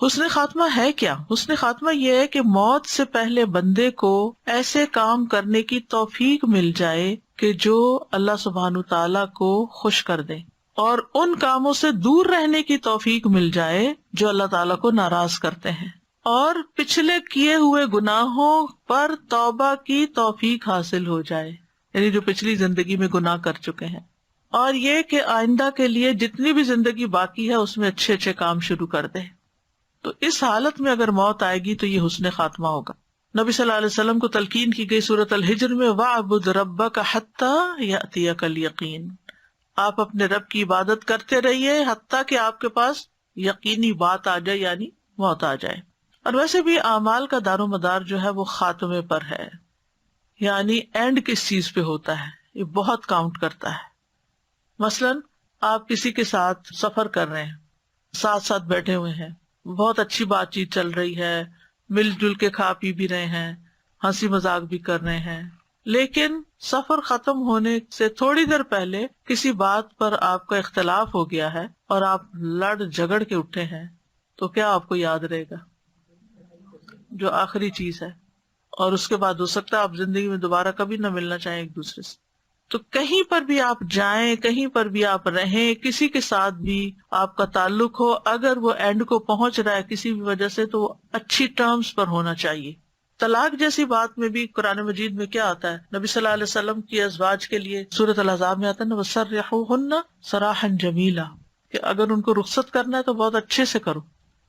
حسن خاتمہ ہے کیا؟ حسن خاتمہ یہ ہے کہ موت سے پہلے بندے کو ایسے کام کرنے کی توفیق مل جائے کہ جو اللہ سبحانہ تعالیٰ کو خوش کر دے، اور ان کاموں سے دور رہنے کی توفیق مل جائے جو اللہ تعالیٰ کو ناراض کرتے ہیں. اور پچھلے کیے ہوئے گناہوں پر توبہ کی توفیق حاصل ہو جائے، یعنی جو پچھلی زندگی میں گناہ کر چکے ہیں، اور یہ کہ آئندہ کے لیے جتنی بھی زندگی باقی ہے اس میں اچھے اچھے کام شروع کر دے. تو اس حالت میں اگر موت آئے گی تو یہ حسن خاتمہ ہوگا. نبی صلی اللہ علیہ وسلم کو تلقین کی گئی سورۃ الحجر میں وَاعْبُدْ رَبَّكَ حَتَّى يَأْتِيَكَ الْيَقِينُ، آپ اپنے رب کی عبادت کرتے رہیے حتیٰ کہ آپ کے پاس یقینی بات آ جائے، یعنی موت آ جائے. اور ویسے بھی اعمال کا دار و مدار جو ہے وہ خاتمے پر ہے، یعنی اینڈ کس چیز پہ ہوتا ہے یہ بہت کاؤنٹ کرتا ہے. مثلاً آپ کسی کے ساتھ سفر کر رہے ہیں، ساتھ ساتھ بیٹھے ہوئے ہیں، بہت اچھی بات چیت چل رہی ہے، مل جل کے کھا پی بھی رہے ہیں، ہنسی مذاق بھی کر رہے ہیں، لیکن سفر ختم ہونے سے تھوڑی دیر پہلے کسی بات پر آپ کا اختلاف ہو گیا ہے اور آپ لڑ جھگڑ کے اٹھے ہیں، تو کیا آپ کو یاد رہے گا؟ جو آخری چیز ہے، اور اس کے بعد ہو سکتا ہے آپ زندگی میں دوبارہ کبھی نہ ملنا چاہیں ایک دوسرے سے. تو کہیں پر بھی آپ جائیں، کہیں پر بھی آپ رہیں، کسی کے ساتھ بھی آپ کا تعلق ہو، اگر وہ اینڈ کو پہنچ رہا ہے کسی بھی وجہ سے تو وہ اچھی ٹرمز پر ہونا چاہیے. طلاق جیسی بات میں بھی قرآن مجید میں کیا آتا ہے؟ نبی صلی اللہ علیہ وسلم کی ازواج کے لیے سورۃ الاحزاب میں آتا ہے نا وَسَرِّحُوهُنَّ سَرَاحًا جَمِيلًا، کہ اگر ان کو رخصت کرنا ہے تو بہت اچھے سے کرو.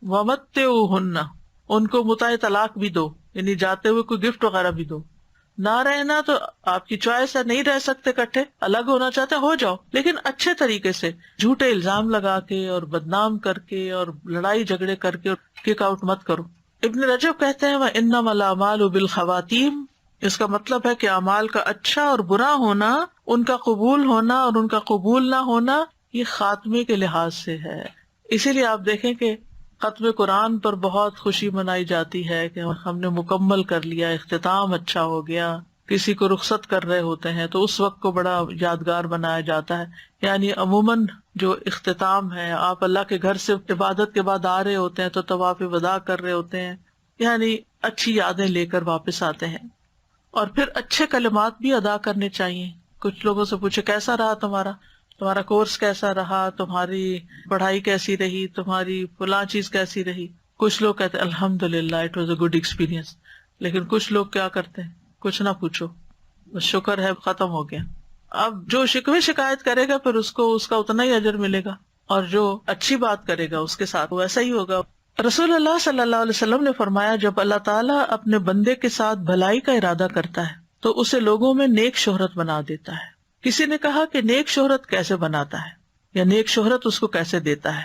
وَمَتِّعُوهُنَّ، ان کو متاع طلاق بھی دو، یعنی جاتے ہوئے کوئی گفٹ وغیرہ بھی دو. نہ رہنا تو آپ کی چوائس ہے، نہیں رہ سکتے کٹھے، الگ ہونا چاہتے ہو جاؤ، لیکن اچھے طریقے سے، جھوٹے الزام لگا کے اور بدنام کر کے اور لڑائی جھگڑے کر کے کک آؤٹ مت کرو. ابن رجب کہتے ہیں وَإِنَّمَا الْأَعْمَالُ بِالْخَوَاتِيمِ، اس کا مطلب ہے کہ اعمال کا اچھا اور برا ہونا، ان کا قبول ہونا اور ان کا قبول نہ ہونا، یہ خاتمے کے لحاظ سے ہے. اسی لیے آپ دیکھیں کہ ختم قرآن پر بہت خوشی منائی جاتی ہے کہ ہم نے مکمل کر لیا، اختتام اچھا ہو گیا. کسی کو رخصت کر رہے ہوتے ہیں تو اس وقت کو بڑا یادگار بنایا جاتا ہے. یعنی عموماً جو اختتام ہے، آپ اللہ کے گھر سے عبادت کے بعد آ رہے ہوتے ہیں تو طواف وداع کر رہے ہوتے ہیں، یعنی اچھی یادیں لے کر واپس آتے ہیں. اور پھر اچھے کلمات بھی ادا کرنے چاہیے. کچھ لوگوں سے پوچھے کیسا رہا تمہارا کورس کیسا رہا، تمہاری پڑھائی کیسی رہی، تمہاری فلاں چیز کیسی رہی. کچھ لوگ کہتے ہیں الحمدللہ it was a good experience, لیکن کچھ لوگ کیا کرتے ہیں، کچھ نہ پوچھو، بس شکر ہے ختم ہو گیا. اب جو شکوے شکایت کرے گا پھر اس کو اس کا اتنا ہی اجر ملے گا، اور جو اچھی بات کرے گا اس کے ساتھ ویسا ہی ہوگا. رسول اللہ صلی اللہ علیہ وسلم نے فرمایا جب اللہ تعالیٰ اپنے بندے کے ساتھ بھلائی کا ارادہ کرتا ہے تو اسے لوگوں میں نیک شہرت بنا دیتا ہے. کسی نے کہا کہ نیک شہرت کیسے بناتا ہے، یا نیک شہرت اس کو کیسے دیتا ہے؟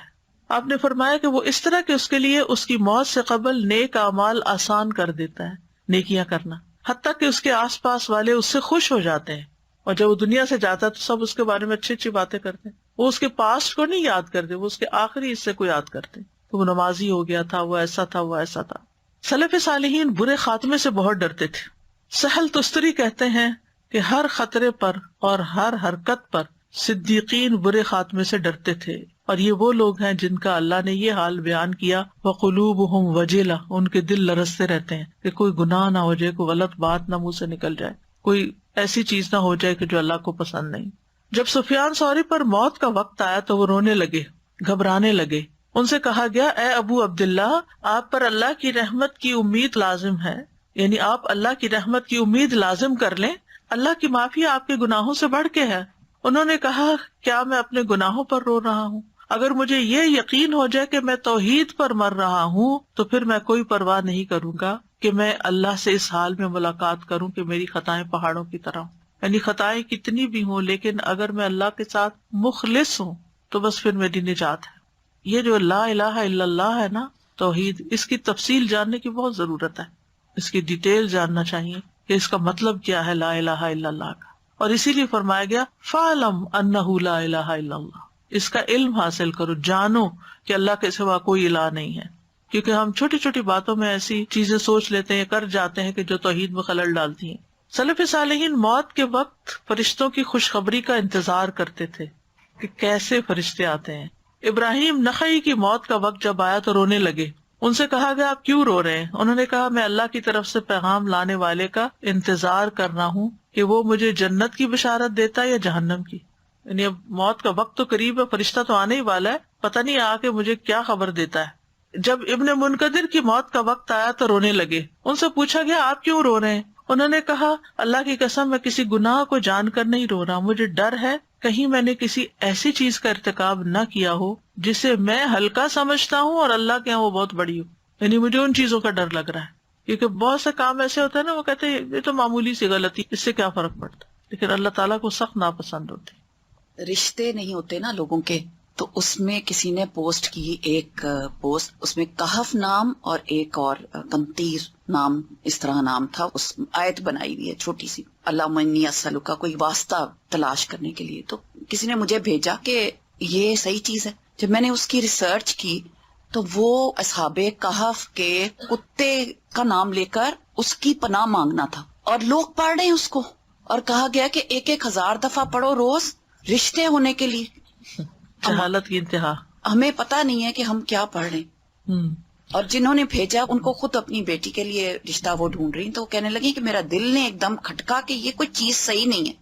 آپ نے فرمایا کہ وہ اس طرح کہ اس کے لیے اس کی موت سے قبل نیک اعمال آسان کر دیتا ہے، نیکیاں کرنا، حتیٰ کہ اس کے آس پاس والے اس سے خوش ہو جاتے ہیں. اور جب وہ دنیا سے جاتا ہے تو سب اس کے بارے میں اچھی اچھی باتیں کرتے ہیں. وہ اس کے پاسٹ کو نہیں یاد کرتے، وہ اس کے آخری حصے کو یاد کرتے ہیں کہ وہ نمازی ہو گیا تھا، وہ ایسا تھا، وہ ایسا تھا. سلف صالحین برے خاتمے سے بہت ڈرتے تھے. سہل تستری کہتے ہیں کہ ہر خطرے پر اور ہر حرکت پر صدیقین برے خاتمے سے ڈرتے تھے. اور یہ وہ لوگ ہیں جن کا اللہ نے یہ حال بیان کیا وَقُلُوبُهُمْ وَجِلَةٌ، ان کے دل لرزتے رہتے ہیں کہ کوئی گناہ نہ ہو جائے، کوئی غلط بات نہ منہ سے نکل جائے، کوئی ایسی چیز نہ ہو جائے کہ جو اللہ کو پسند نہیں. جب سفیان ثوری پر موت کا وقت آیا تو وہ رونے لگے، گھبرانے لگے. ان سے کہا گیا اے ابو عبداللہ، آپ پر اللہ کی رحمت کی امید لازم ہے، یعنی آپ اللہ کی رحمت کی امید لازم کر لیں، اللہ کی معافی آپ کے گناہوں سے بڑھ کے ہے. انہوں نے کہا کیا میں اپنے گناہوں پر رو رہا ہوں؟ اگر مجھے یہ یقین ہو جائے کہ میں توحید پر مر رہا ہوں تو پھر میں کوئی پرواہ نہیں کروں گا کہ میں اللہ سے اس حال میں ملاقات کروں کہ میری خطائیں پہاڑوں کی طرح ہوں. یعنی خطائیں کتنی بھی ہوں لیکن اگر میں اللہ کے ساتھ مخلص ہوں تو بس پھر میری نجات ہے. یہ جو لا الہ الا اللہ ہے نا، توحید، اس کی تفصیل جاننے کی بہت ضرورت ہے. اس کی ڈیٹیل جاننا چاہیے کہ اس کا مطلب کیا ہے لا الہ الا اللہ کا. اور اسی لیے فرمایا گیا فَاعْلَمْ أَنَّهُ لَا إِلَهَ إِلَّا اللَّهُ، اس کا علم حاصل کرو، جانو کہ اللہ کے سوا کوئی الہ نہیں ہے. کیونکہ ہم چھوٹی چھوٹی باتوں میں ایسی چیزیں سوچ لیتے ہیں، کر جاتے ہیں کہ جو توحید میں خلل ڈالتی ہیں. سلف صالحین موت کے وقت فرشتوں کی خوشخبری کا انتظار کرتے تھے کہ کیسے فرشتے آتے ہیں. ابراہیم نخعی کی موت کا وقت جب آیا تو رونے لگے. ان سے کہا گیا آپ کیوں رو رہے ہیں؟ انہوں نے کہا میں اللہ کی طرف سے پیغام لانے والے کا انتظار کر رہا ہوں کہ وہ مجھے جنت کی بشارت دیتا ہے یا جہنم کی. یعنی اب موت کا وقت تو قریب ہے، فرشتہ تو آنے ہی والا ہے، پتہ نہیں آ کے مجھے کیا خبر دیتا ہے. جب ابن منقدر کی موت کا وقت آیا تو رونے لگے. ان سے پوچھا گیا آپ کیوں رو رہے ہیں؟ انہوں نے کہا اللہ کی قسم میں کسی گناہ کو جان کر نہیں رو رہا, مجھے ڈر ہے کہیں میں نے کسی ایسی چیز کا ارتکاب نہ کیا ہو جسے میں ہلکا سمجھتا ہوں اور اللہ کے یہاں وہ بہت بڑی ہو. یعنی مجھے ان چیزوں کا ڈر لگ رہا ہے, کیونکہ بہت سے کام ایسے ہوتے ہیں نا, وہ کہتے ہیں یہ تو معمولی سی غلطی, اس سے کیا فرق پڑتا, لیکن اللہ تعالیٰ کو سخت ناپسند ہوتے. رشتے نہیں ہوتے نا لوگوں کے, تو اس میں کسی نے پوسٹ کی ایک پوسٹ, اس میں کہف نام اور ایک اور قنطیر نام, اس طرح نام تھا, اس آیت بنائی ہوئی ہے چھوٹی سی, اللہم انی اسألک, کوئی واسطہ تلاش کرنے کے لیے. تو کسی نے مجھے بھیجا کہ یہ صحیح چیز ہے. جب میں نے اس کی ریسرچ کی تو وہ اصحاب کہف کے کتے کا نام لے کر اس کی پناہ مانگنا تھا, اور لوگ پڑھ رہے ہیں اس کو, اور کہا گیا کہ 1000 دفعہ پڑھو روز رشتے ہونے کے لیے. جہالت کی انتہا. ہمیں پتہ نہیں ہے کہ ہم کیا پڑھ رہے ہیں. اور جنہوں نے بھیجا ان کو خود اپنی بیٹی کے لیے رشتہ وہ ڈھونڈ رہی, تو وہ کہنے لگی کہ میرا دل نے ایک دم کھٹکا کہ یہ کوئی چیز صحیح نہیں ہے.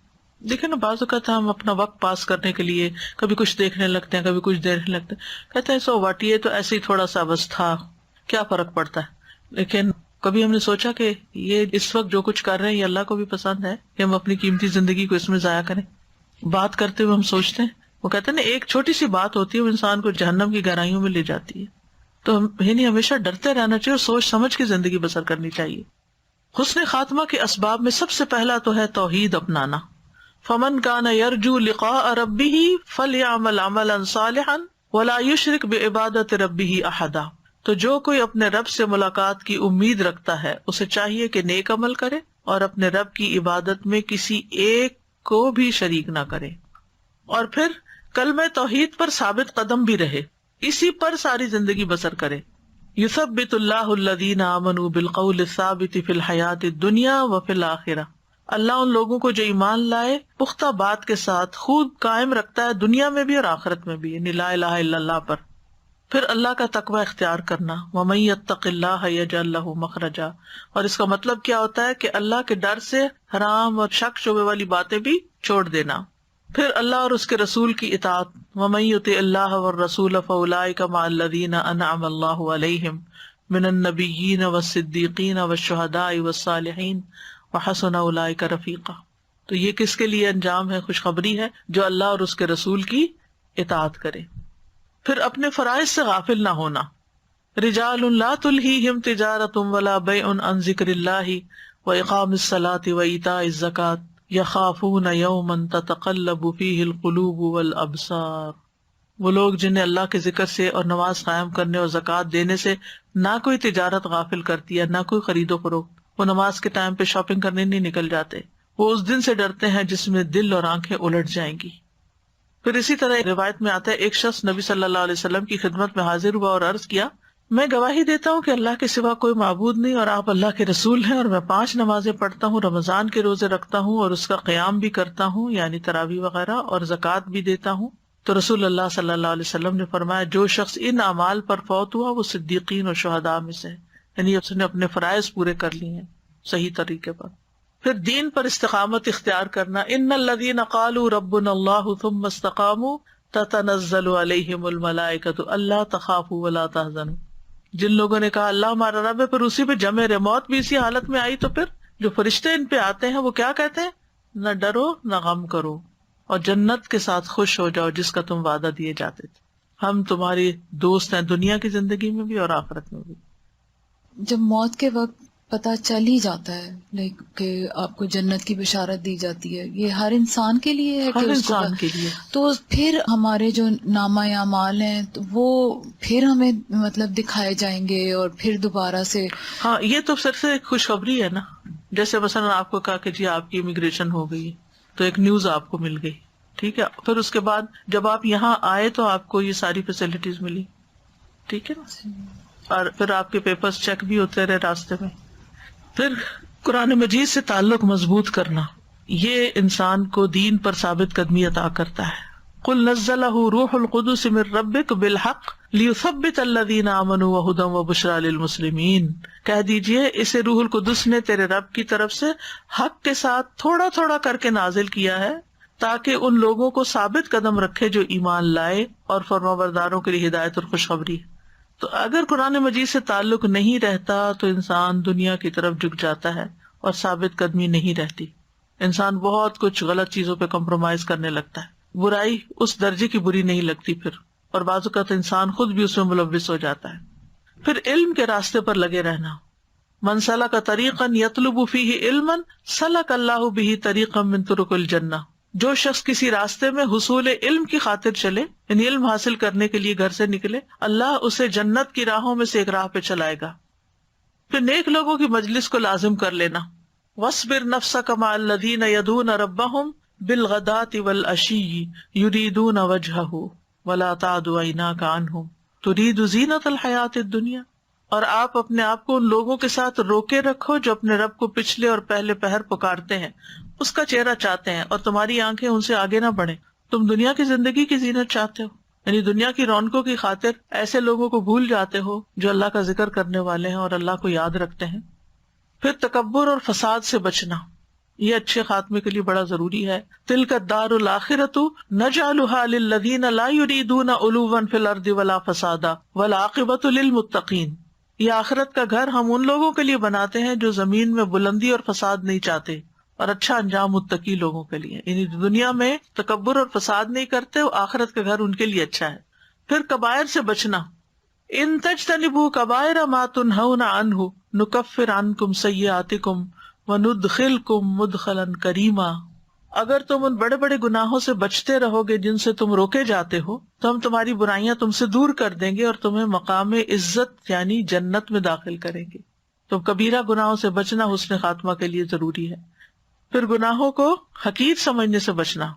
دیکھیں نا, بعض اوقات ہم اپنا وقت پاس کرنے کے لیے کبھی کچھ دیکھنے لگتے ہیں, کبھی کچھ دیکھنے لگتے ہیں, کہتے ہیں سو واٹ, یہ تو ایسے ہی تھوڑا سا بس تھا, کیا فرق پڑتا ہے. لیکن کبھی ہم نے سوچا کہ یہ اس وقت جو کچھ کر رہے ہیں یہ اللہ کو بھی پسند ہے کہ ہم اپنی قیمتی زندگی کو اس میں ضائع کریں. بات کرتے ہوئے ہم سوچتے ہیں, وہ کہتے ہیں نا ایک چھوٹی سی بات ہوتی ہے وہ انسان کو جہنم کی گہرائیوں میں لے جاتی ہے. تو یعنی ہمیشہ ڈرتے رہنا چاہیے اور سوچ سمجھ کے زندگی بسر کرنی چاہیے. حسن خاتمہ کے اسباب میں سب سے پہلا تو ہے توحید اپنانا. فمن کان یرجو لقاء ربہ فلیعمل عملا صالحا ولا یشرک بعبادۃ ربہ احدا. تو جو کوئی اپنے رب سے ملاقات کی امید رکھتا ہے اسے چاہیے کہ نیک عمل کرے اور اپنے رب کی عبادت میں کسی ایک کو بھی شریک نہ کرے, اور پھر کلمہ توحید پر ثابت قدم بھی رہے, اسی پر ساری زندگی بسر کرے. یثبت اللہ الذین آمنوا بالقول الثابت فی الحیاۃ الدنیا وفی الآخرہ. اللہ ان لوگوں کو جو ایمان لائے پختہ بات کے ساتھ خوب قائم رکھتا ہے دنیا میں بھی اور آخرت میں بھی, یعنی لا الہ الا اللہ پر. پھر اللہ کا تقوی اختیار کرنا, ومن یتق اللہ یجعل لہ مخرجا. اور اس کا مطلب کیا ہوتا ہے کہ اللہ کے ڈر سے حرام اور شک شبے والی باتیں بھی چھوڑ دینا. پھر اللہ اور اس کے رسول کی اطاعت, ومن یطع اللہ والرسول فاولئک مع الذین انعم اللہ علیہم من النبیین والصدیقین والشہداء والصالحین وحسن اولئک رفیقا. تو یہ کس کے لیے انجام ہے, خوشخبری ہے جو اللہ اور اس کے رسول کی اطاعت کرے. پھر اپنے فرائض سے غافل نہ ہونا. رجال لا تلہیہم تجارۃ ولا بیع عن ذکر اللہ واقام الصلاۃ وایتاء الزکاۃ یخافون یوما تتقلب فیہ القلوب والابصار. وہ لوگ جنہیں اللہ کے ذکر سے اور نماز قائم کرنے اور زکوٰۃ دینے سے نہ کوئی تجارت غافل کرتی ہے نہ کوئی خرید و فروخت. وہ نماز کے ٹائم پہ شاپنگ کرنے نہیں نکل جاتے, وہ اس دن سے ڈرتے ہیں جس میں دل اور آنکھیں الٹ جائیں گی. پھر اسی طرح روایت میں آتا ہے ایک شخص نبی صلی اللہ علیہ وسلم کی خدمت میں حاضر ہوا اور عرض کیا, میں گواہی دیتا ہوں کہ اللہ کے سوا کوئی معبود نہیں اور آپ اللہ کے رسول ہیں, اور میں 5 نمازیں پڑھتا ہوں, رمضان کے روزے رکھتا ہوں اور اس کا قیام بھی کرتا ہوں یعنی تراویح وغیرہ, اور زکوٰۃ بھی دیتا ہوں. تو رسول اللہ صلی اللہ علیہ وسلم نے فرمایا جو شخص ان اعمال پر فوت ہوا وہ صدیقین اور شہداء میں سے, یعنی اس نے اپنے فرائض پورے کر لیے ہیں صحیح طریقے پر. پھر دین پر استقامت اختیار کرنا. ان الذین قالوا ربنا اللہ ثم استقاموا تتنزل علیہم الملائکۃ الا تخافوا ولا تحزنوا. جن لوگوں نے کہا اللہ ہمارا رب ہے پھر اسی پہ جمے رہے, موت بھی اسی حالت میں آئی, تو پھر جو فرشتے ان پہ آتے ہیں وہ کیا کہتے ہیں, نہ ڈرو نہ غم کرو اور جنت کے ساتھ خوش ہو جاؤ جس کا تم وعدہ دیے جاتے تھے, ہم تمہاری دوست ہیں دنیا کی زندگی میں بھی اور آخرت میں بھی. جب موت کے وقت پتہ چل ہی جاتا ہے کہ آپ کو جنت کی بشارت دی جاتی ہے, یہ ہر انسان کے لیے ہے, ہر انسان کے لیے. تو پھر ہمارے جو نامہ اعمال ہیں تو وہ پھر ہمیں مطلب دکھائے جائیں گے اور پھر دوبارہ سے. ہاں یہ تو صرف ایک خوشخبری ہے نا, جیسے مثلا آپ کو کہا کہ جی آپ کی امیگریشن ہو گئی تو ایک نیوز آپ کو مل گئی, ٹھیک ہے, پھر اس کے بعد جب آپ یہاں آئے تو آپ کو یہ ساری فیسلٹیز ملی, ٹھیک ہے نا, اور پھر آپ کے پیپرز چیک بھی ہوتے رہے راستے میں. پھر قرآن مجید سے تعلق مضبوط کرنا, یہ انسان کو دین پر ثابت قدمی عطا کرتا ہے. قل نزلہ روح القدس من ربک بالحق لیثبت الذین آمنوا وہدی وبشریٰ للمسلمین. کہہ دیجئے اسے روح القدس نے تیرے رب کی طرف سے حق کے ساتھ تھوڑا تھوڑا کر کے نازل کیا ہے تاکہ ان لوگوں کو ثابت قدم رکھے جو ایمان لائے, اور فرمانبرداروں کے لیے ہدایت اور خوشخبری. تو اگر قرآن مجید سے تعلق نہیں رہتا تو انسان دنیا کی طرف جھک جاتا ہے اور ثابت قدمی نہیں رہتی. انسان بہت کچھ غلط چیزوں پہ کمپرومائز کرنے لگتا ہے. برائی اس درجے کی بری نہیں لگتی پھر، اور بعض اوقات انسان خود بھی اس میں ملوث ہو جاتا ہے. پھر علم کے راستے پر لگے رہنا. من سلک طریقا یطلب فیہ علما سلک اللہ بہ طریقا من طرق الجنہ. جو شخص کسی راستے میں حصول علم کی خاطر چلے، یعنی علم حاصل کرنے کے لیے گھر سے نکلے، اللہ اسے جنت کی راہوں میں سے ایک راہ پہ چلائے گا. پھر نیک لوگوں کی مجلس کو لازم کر لینا. وَاصْبِرْ نَفْسَكَ مَعَ الَّذِينَ يَدْعُونَ رَبَّهُمْ بِالْغَدَاةِ وَالْعَشِيِّ يُرِيدُونَ وَجْهَهُ وَلَا تَعْدُ عَيْنَاكَ عَنْهُمْ تُرِيدُ زِينَةَ الْحَيَاةِ الدُّنْيَا. اور آپ اپنے آپ کو ان لوگوں کے ساتھ روکے رکھو جو اپنے رب کو پچھلے اور پہلے پہر پکارتے ہیں، اس کا چہرہ چاہتے ہیں، اور تمہاری آنکھیں ان سے آگے نہ بڑھیں. تم دنیا کی زندگی کی زینت چاہتے ہو، یعنی دنیا کی رونقوں کی خاطر ایسے لوگوں کو بھول جاتے ہو جو اللہ کا ذکر کرنے والے ہیں اور اللہ کو یاد رکھتے ہیں. پھر تکبر اور فساد سے بچنا، یہ اچھے خاتمے کے لیے بڑا ضروری ہے. تلک الدار الآخرۃ نجعلها للذین لا یریدون علوا فی الارض ولا فسادا والعاقبۃ للمتقین. یہ آخرت کا گھر ہم ان لوگوں کے لیے بناتے ہیں جو زمین میں بلندی اور فساد نہیں چاہتے، اور اچھا انجام متقی لوگوں کے لیے. یعنی دنیا میں تکبر اور فساد نہیں کرتے، وہ آخرت کا گھر ان کے لیے اچھا ہے. پھر کبائر سے بچنا. ان تجتنبوا کبائر ما تنہون عنہ نکفر عنکم سیئاتکم وندخلکم مدخلا کریما. اگر تم ان بڑے بڑے گناہوں سے بچتے رہو گے جن سے تم روکے جاتے ہو تو ہم تمہاری برائیاں تم سے دور کر دیں گے اور تمہیں مقام عزت یعنی جنت میں داخل کریں گے. تو کبیرہ گناہوں سے بچنا حسن خاتمہ کے لیے ضروری ہے. پھر گناہوں کو حقیر سمجھنے سے بچنا.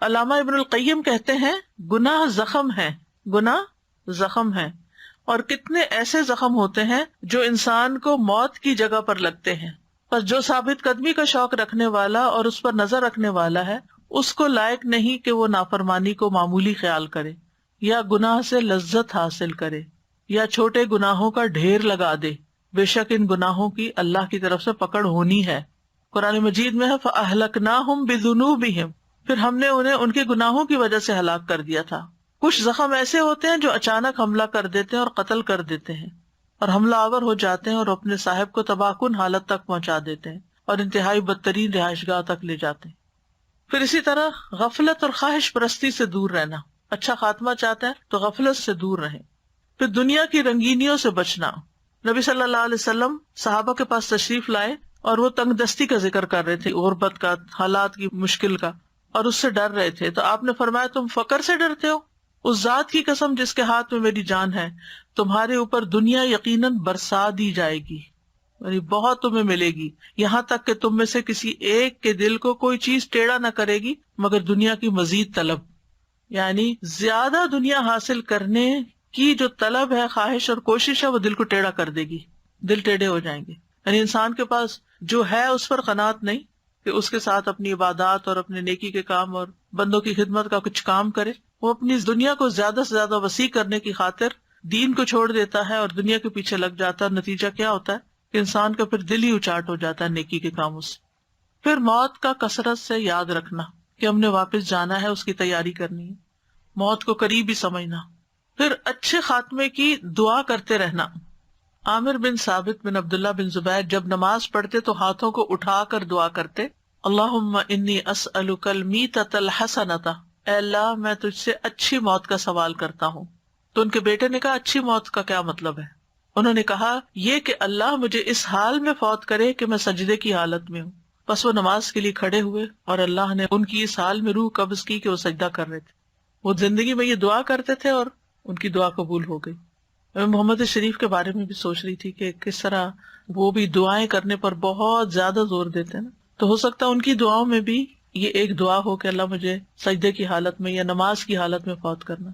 علامہ ابن القیم کہتے ہیں گناہ زخم ہے، گناہ زخم ہے، اور کتنے ایسے زخم ہوتے ہیں جو انسان کو موت کی جگہ پر لگتے ہیں. پر جو ثابت قدمی کا شوق رکھنے والا اور اس پر نظر رکھنے والا ہے، اس کو لائق نہیں کہ وہ نافرمانی کو معمولی خیال کرے یا گناہ سے لذت حاصل کرے یا چھوٹے گناہوں کا ڈھیر لگا دے. بے شک ان گناہوں کی اللہ کی طرف سے پکڑ ہونی ہے. قرآن مجید میں ہے فَأَهْلَكْنَاهُمْ بِذُنُوبِهِمْ، پھر ہم نے انہیں ان کے گناہوں کی وجہ سے ہلاک کر دیا تھا. کچھ زخم ایسے ہوتے ہیں جو اچانک حملہ کر دیتے ہیں اور قتل کر دیتے ہیں اور حملہ آور ہو جاتے ہیں اور اپنے صاحب کو تباہ کن حالت تک پہنچا دیتے ہیں اور انتہائی بدترین رہائش گاہ تک لے جاتے ہیں. پھر اسی طرح غفلت اور خواہش پرستی سے دور رہنا. اچھا خاتمہ چاہتا ہے تو غفلت سے دور رہیں. پھر دنیا کی رنگینیوں سے بچنا. نبی صلی اللہ علیہ وسلم صحابہ کے پاس تشریف لائے اور وہ تنگ دستی کا ذکر کر رہے تھے، غربت کا، حالات کی مشکل کا، اور اس سے ڈر رہے تھے. تو آپ نے فرمایا تم فقر سے ڈرتے ہو؟ اس ذات کی قسم جس کے ہاتھ میں میری جان ہے، تمہارے اوپر دنیا یقیناً برسا دی جائے گی، یعنی بہت تمہیں ملے گی، یہاں تک کہ تم میں سے کسی ایک کے دل کو کوئی چیز ٹیڑھا نہ کرے گی مگر دنیا کی مزید طلب. یعنی زیادہ دنیا حاصل کرنے کی جو طلب ہے، خواہش اور کوشش ہے، وہ دل کو ٹیڑھا کر دے گی، دل ٹیڑھے ہو جائیں گے. یعنی انسان کے پاس جو ہے اس پر قناعت نہیں کہ اس کے ساتھ اپنی عبادات اور اپنے نیکی کے کام اور بندوں کی خدمت کا کچھ کام کرے. وہ اپنی دنیا کو زیادہ سے زیادہ وسیع کرنے کی خاطر دین کو چھوڑ دیتا ہے اور دنیا کے پیچھے لگ جاتا ہے. نتیجہ کیا ہوتا ہے کہ انسان کا پھر دل ہی اچاٹ ہو جاتا ہے نیکی کے کاموں سے. پھر موت کا کثرت سے یاد رکھنا کہ ہم نے واپس جانا ہے، اس کی تیاری کرنی ہے، موت کو قریب ہی سمجھنا. پھر اچھے خاتمے کی دعا کرتے رہنا. عامر بن ثابت بن عبداللہ بن زبیر جب نماز پڑھتے تو ہاتھوں کو اٹھا کر دعا کرتے، اللہم انی اسألک المیتۃ الحسنۃ، اے اللہ میں تجھ سے اچھی موت کا سوال کرتا ہوں. تو ان کے بیٹے نے کہا اچھی موت کا کیا مطلب ہے؟ انہوں نے کہا یہ کہ اللہ مجھے اس حال میں فوت کرے کہ میں سجدے کی حالت میں ہوں. بس وہ نماز کے لیے کھڑے ہوئے اور اللہ نے ان کی اس حال میں روح قبض کی کہ وہ سجدہ کر رہے تھے. وہ زندگی میں یہ دعا کرتے تھے اور ان کی دعا قبول ہو گئی. میں محمد شریف کے بارے میں بھی سوچ رہی تھی کہ کس طرح وہ بھی دعائیں کرنے پر بہت زیادہ زور دیتے ہیں نا. تو ہو سکتا ہے ان کی دعاؤں میں بھی یہ ایک دعا ہو کہ اللہ مجھے سجدے کی حالت میں یا نماز کی حالت میں فوت کرنا.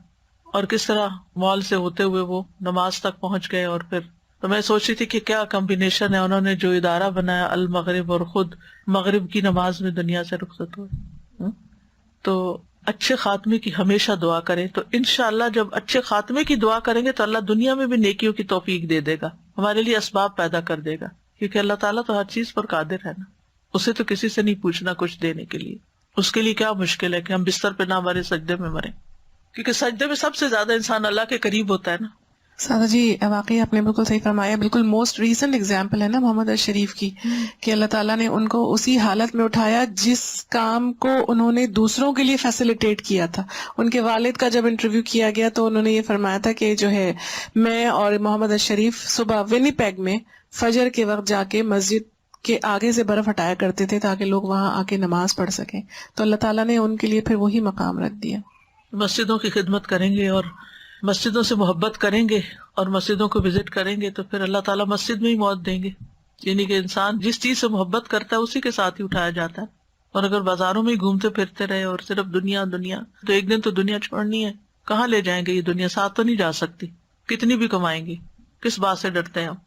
اور کس طرح مال سے ہوتے ہوئے وہ نماز تک پہنچ گئے. اور پھر تو میں سوچ رہی تھی کہ کیا کمبینیشن ہے، انہوں نے جو ادارہ بنایا المغرب، اور خود مغرب کی نماز میں دنیا سے رخصت ہوئے. تو اچھے خاتمے کی ہمیشہ دعا کریں. تو انشاءاللہ جب اچھے خاتمے کی دعا کریں گے تو اللہ دنیا میں بھی نیکیوں کی توفیق دے دے گا، ہمارے لیے اسباب پیدا کر دے گا، کیونکہ اللہ تعالیٰ تو ہر چیز پر قادر ہے نا. اسے تو کسی سے نہیں پوچھنا کچھ دینے کے لیے. اس کے لیے کیا مشکل ہے کہ ہم بستر پہ نہ مرے، سجدے میں مرے، کیونکہ سجدے میں سب سے زیادہ انسان اللہ کے قریب ہوتا ہے نا. سادہ جی واقعی آپ نے بالکل صحیح فرمایا. بالکل موسٹ ریسنٹ اگزامپل ہے نا محمد اشریف کی, کہ اللہ تعالیٰ نے ان کو اسی حالت میں اٹھایا جس کام کو انہوں نے دوسروں کے لیے فیسیلیٹیٹ کیا تھا. ان کے والد کا جب انٹرویو کیا گیا تو انہوں نے یہ فرمایا تھا کہ جو ہے میں اور محمد اشریف صبح ونی پیگ میں فجر کے وقت جا کے مسجد کے آگے سے برف ہٹایا کرتے تھے تاکہ لوگ وہاں آ کے نماز پڑھ سکیں. تو اللہ تعالیٰ نے ان کے لیے پھر وہی مقام رکھ دیا. مسجدوں کی خدمت کریں گے اور مسجدوں سے محبت کریں گے اور مسجدوں کو وزٹ کریں گے تو پھر اللہ تعالیٰ مسجد میں ہی موت دیں گے. یعنی کہ انسان جس چیز سے محبت کرتا ہے اسی کے ساتھ ہی اٹھایا جاتا ہے. اور اگر بازاروں میں ہی گھومتے پھرتے رہے اور صرف دنیا دنیا, تو ایک دن تو دنیا چھوڑنی ہے. کہاں لے جائیں گے یہ دنیا؟ ساتھ تو نہیں جا سکتی. کتنی بھی کمائیں گے, کس بات سے ڈرتے ہیں ہم؟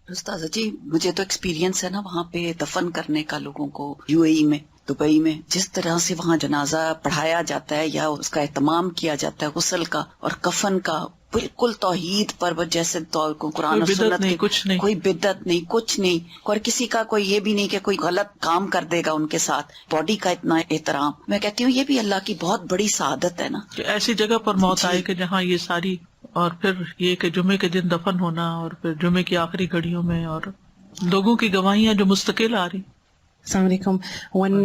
استاذہ جی مجھے تو ایکسپیرینس ہے نا وہاں پہ دفن کرنے کا لوگوں کو, یو اے ای میں, دبئی میں, جس طرح سے وہاں جنازہ پڑھایا جاتا ہے یا اس کا اہتمام کیا جاتا ہے, غسل کا اور کفن کا, بالکل توحید پر جیسے قرآن اور سنت نہیں, کچھ نہیں, کوئی بدعت نہیں, کچھ نہیں. اور کسی کا کوئی یہ بھی نہیں کہ کوئی غلط کام کر دے گا ان کے ساتھ. باڈی کا اتنا احترام, میں کہتی ہوں یہ بھی اللہ کی بہت بڑی سعادت ہے نا کہ ایسی جگہ پر موت آئے کہ جہاں یہ ساری, اور پھر یہ کہ جمعے کے دن دفن ہونا اور پھر جمعے کی آخری گھڑیوں میں, اور لوگوں کی گواہیاں جو مستقل آ رہی. Assalamu alaikum. When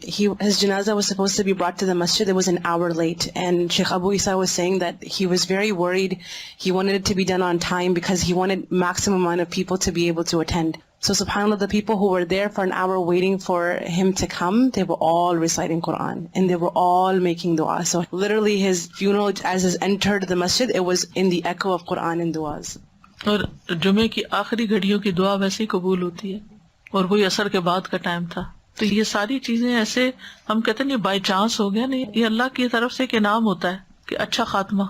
his janazah was supposed to be brought to the masjid, it was an hour late, and Sheikh Abu Isa was saying that he was very worried. He wanted it to be done on time because he wanted maximum amount of people to be able to attend. So subhanAllah, the people who were there for an hour waiting for him to come, they were all reciting Quran and they were all making dua. So literally his funeral, as he entered the masjid, it was in the echo of Quran and duas. اور جمعے کی آخری گھڑیوں کی دعا ویسے ہی قبول ہوتی ہے, اور وہی عصر کے بعد کا ٹائم تھا. تو یہ ساری چیزیں ایسے ہم کہتے ہیں یہ بائی چانس ہو گیا نہیں, یہ اللہ کی طرف سے ایک انعام ہوتا ہے کہ اچھا خاتمہ.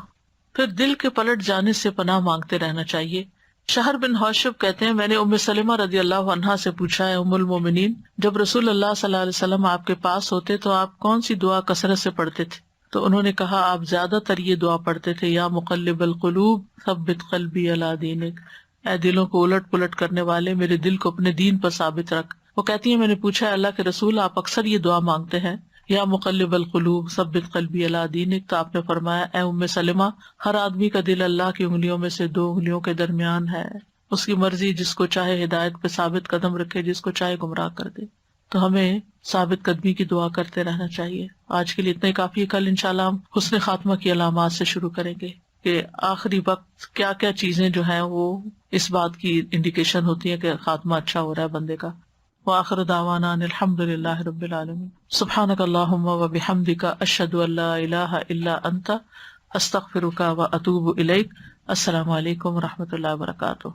پھر دل کے پلٹ جانے سے پناہ مانگتے رہنا چاہیے. شہر بن حوشب کہتے ہیں میں نے ام سلمہ رضی اللہ عنہا سے پوچھا ہے ام المومنین, جب رسول اللہ صلی اللہ علیہ وسلم آپ کے پاس ہوتے تو آپ کون سی دعا کثرت سے پڑھتے تھے؟ تو انہوں نے کہا آپ زیادہ تر یہ دعا پڑھتے تھے, یا مقلب القلوب ثبت قلبی علی دینک, اے دلوں کو الٹ پلٹ کرنے والے میرے دل کو اپنے دین پر ثابت رکھ. وہ کہتی ہیں میں نے پوچھا اللہ کے رسول آپ اکثر یہ دعا مانگتے ہیں, یا مقلب القلوب ثبت قلبی علی دینک, تو آپ نے فرمایا اے ام سلمہ ہر آدمی کا دل اللہ کی انگلیوں میں سے 2 انگلیوں کے درمیان ہے, اس کی مرضی جس کو چاہے ہدایت پہ ثابت قدم رکھے, جس کو چاہے گمراہ کر دے. تو ہمیں ثابت قدمی کی دعا کرتے رہنا چاہیے. آج کے لیے اتنا ہی کافی ہے. کل انشاءاللہ ہم حسن خاتمہ کی علامات سے شروع کریں گے کہ آخری وقت کیا کیا چیزیں جو ہیں وہ اس بات کی انڈیکیشن ہوتی ہیں کہ خاتمہ اچھا ہو رہا ہے بندے کا. وآخر دعوانا ان الحمد للہ رب العالمین. سبحانک اللہم وبحمدک اشہد ان لا الہ الا انت استغفرک واتوب الیک. السلام علیکم ورحمۃ اللہ وبرکاتہ.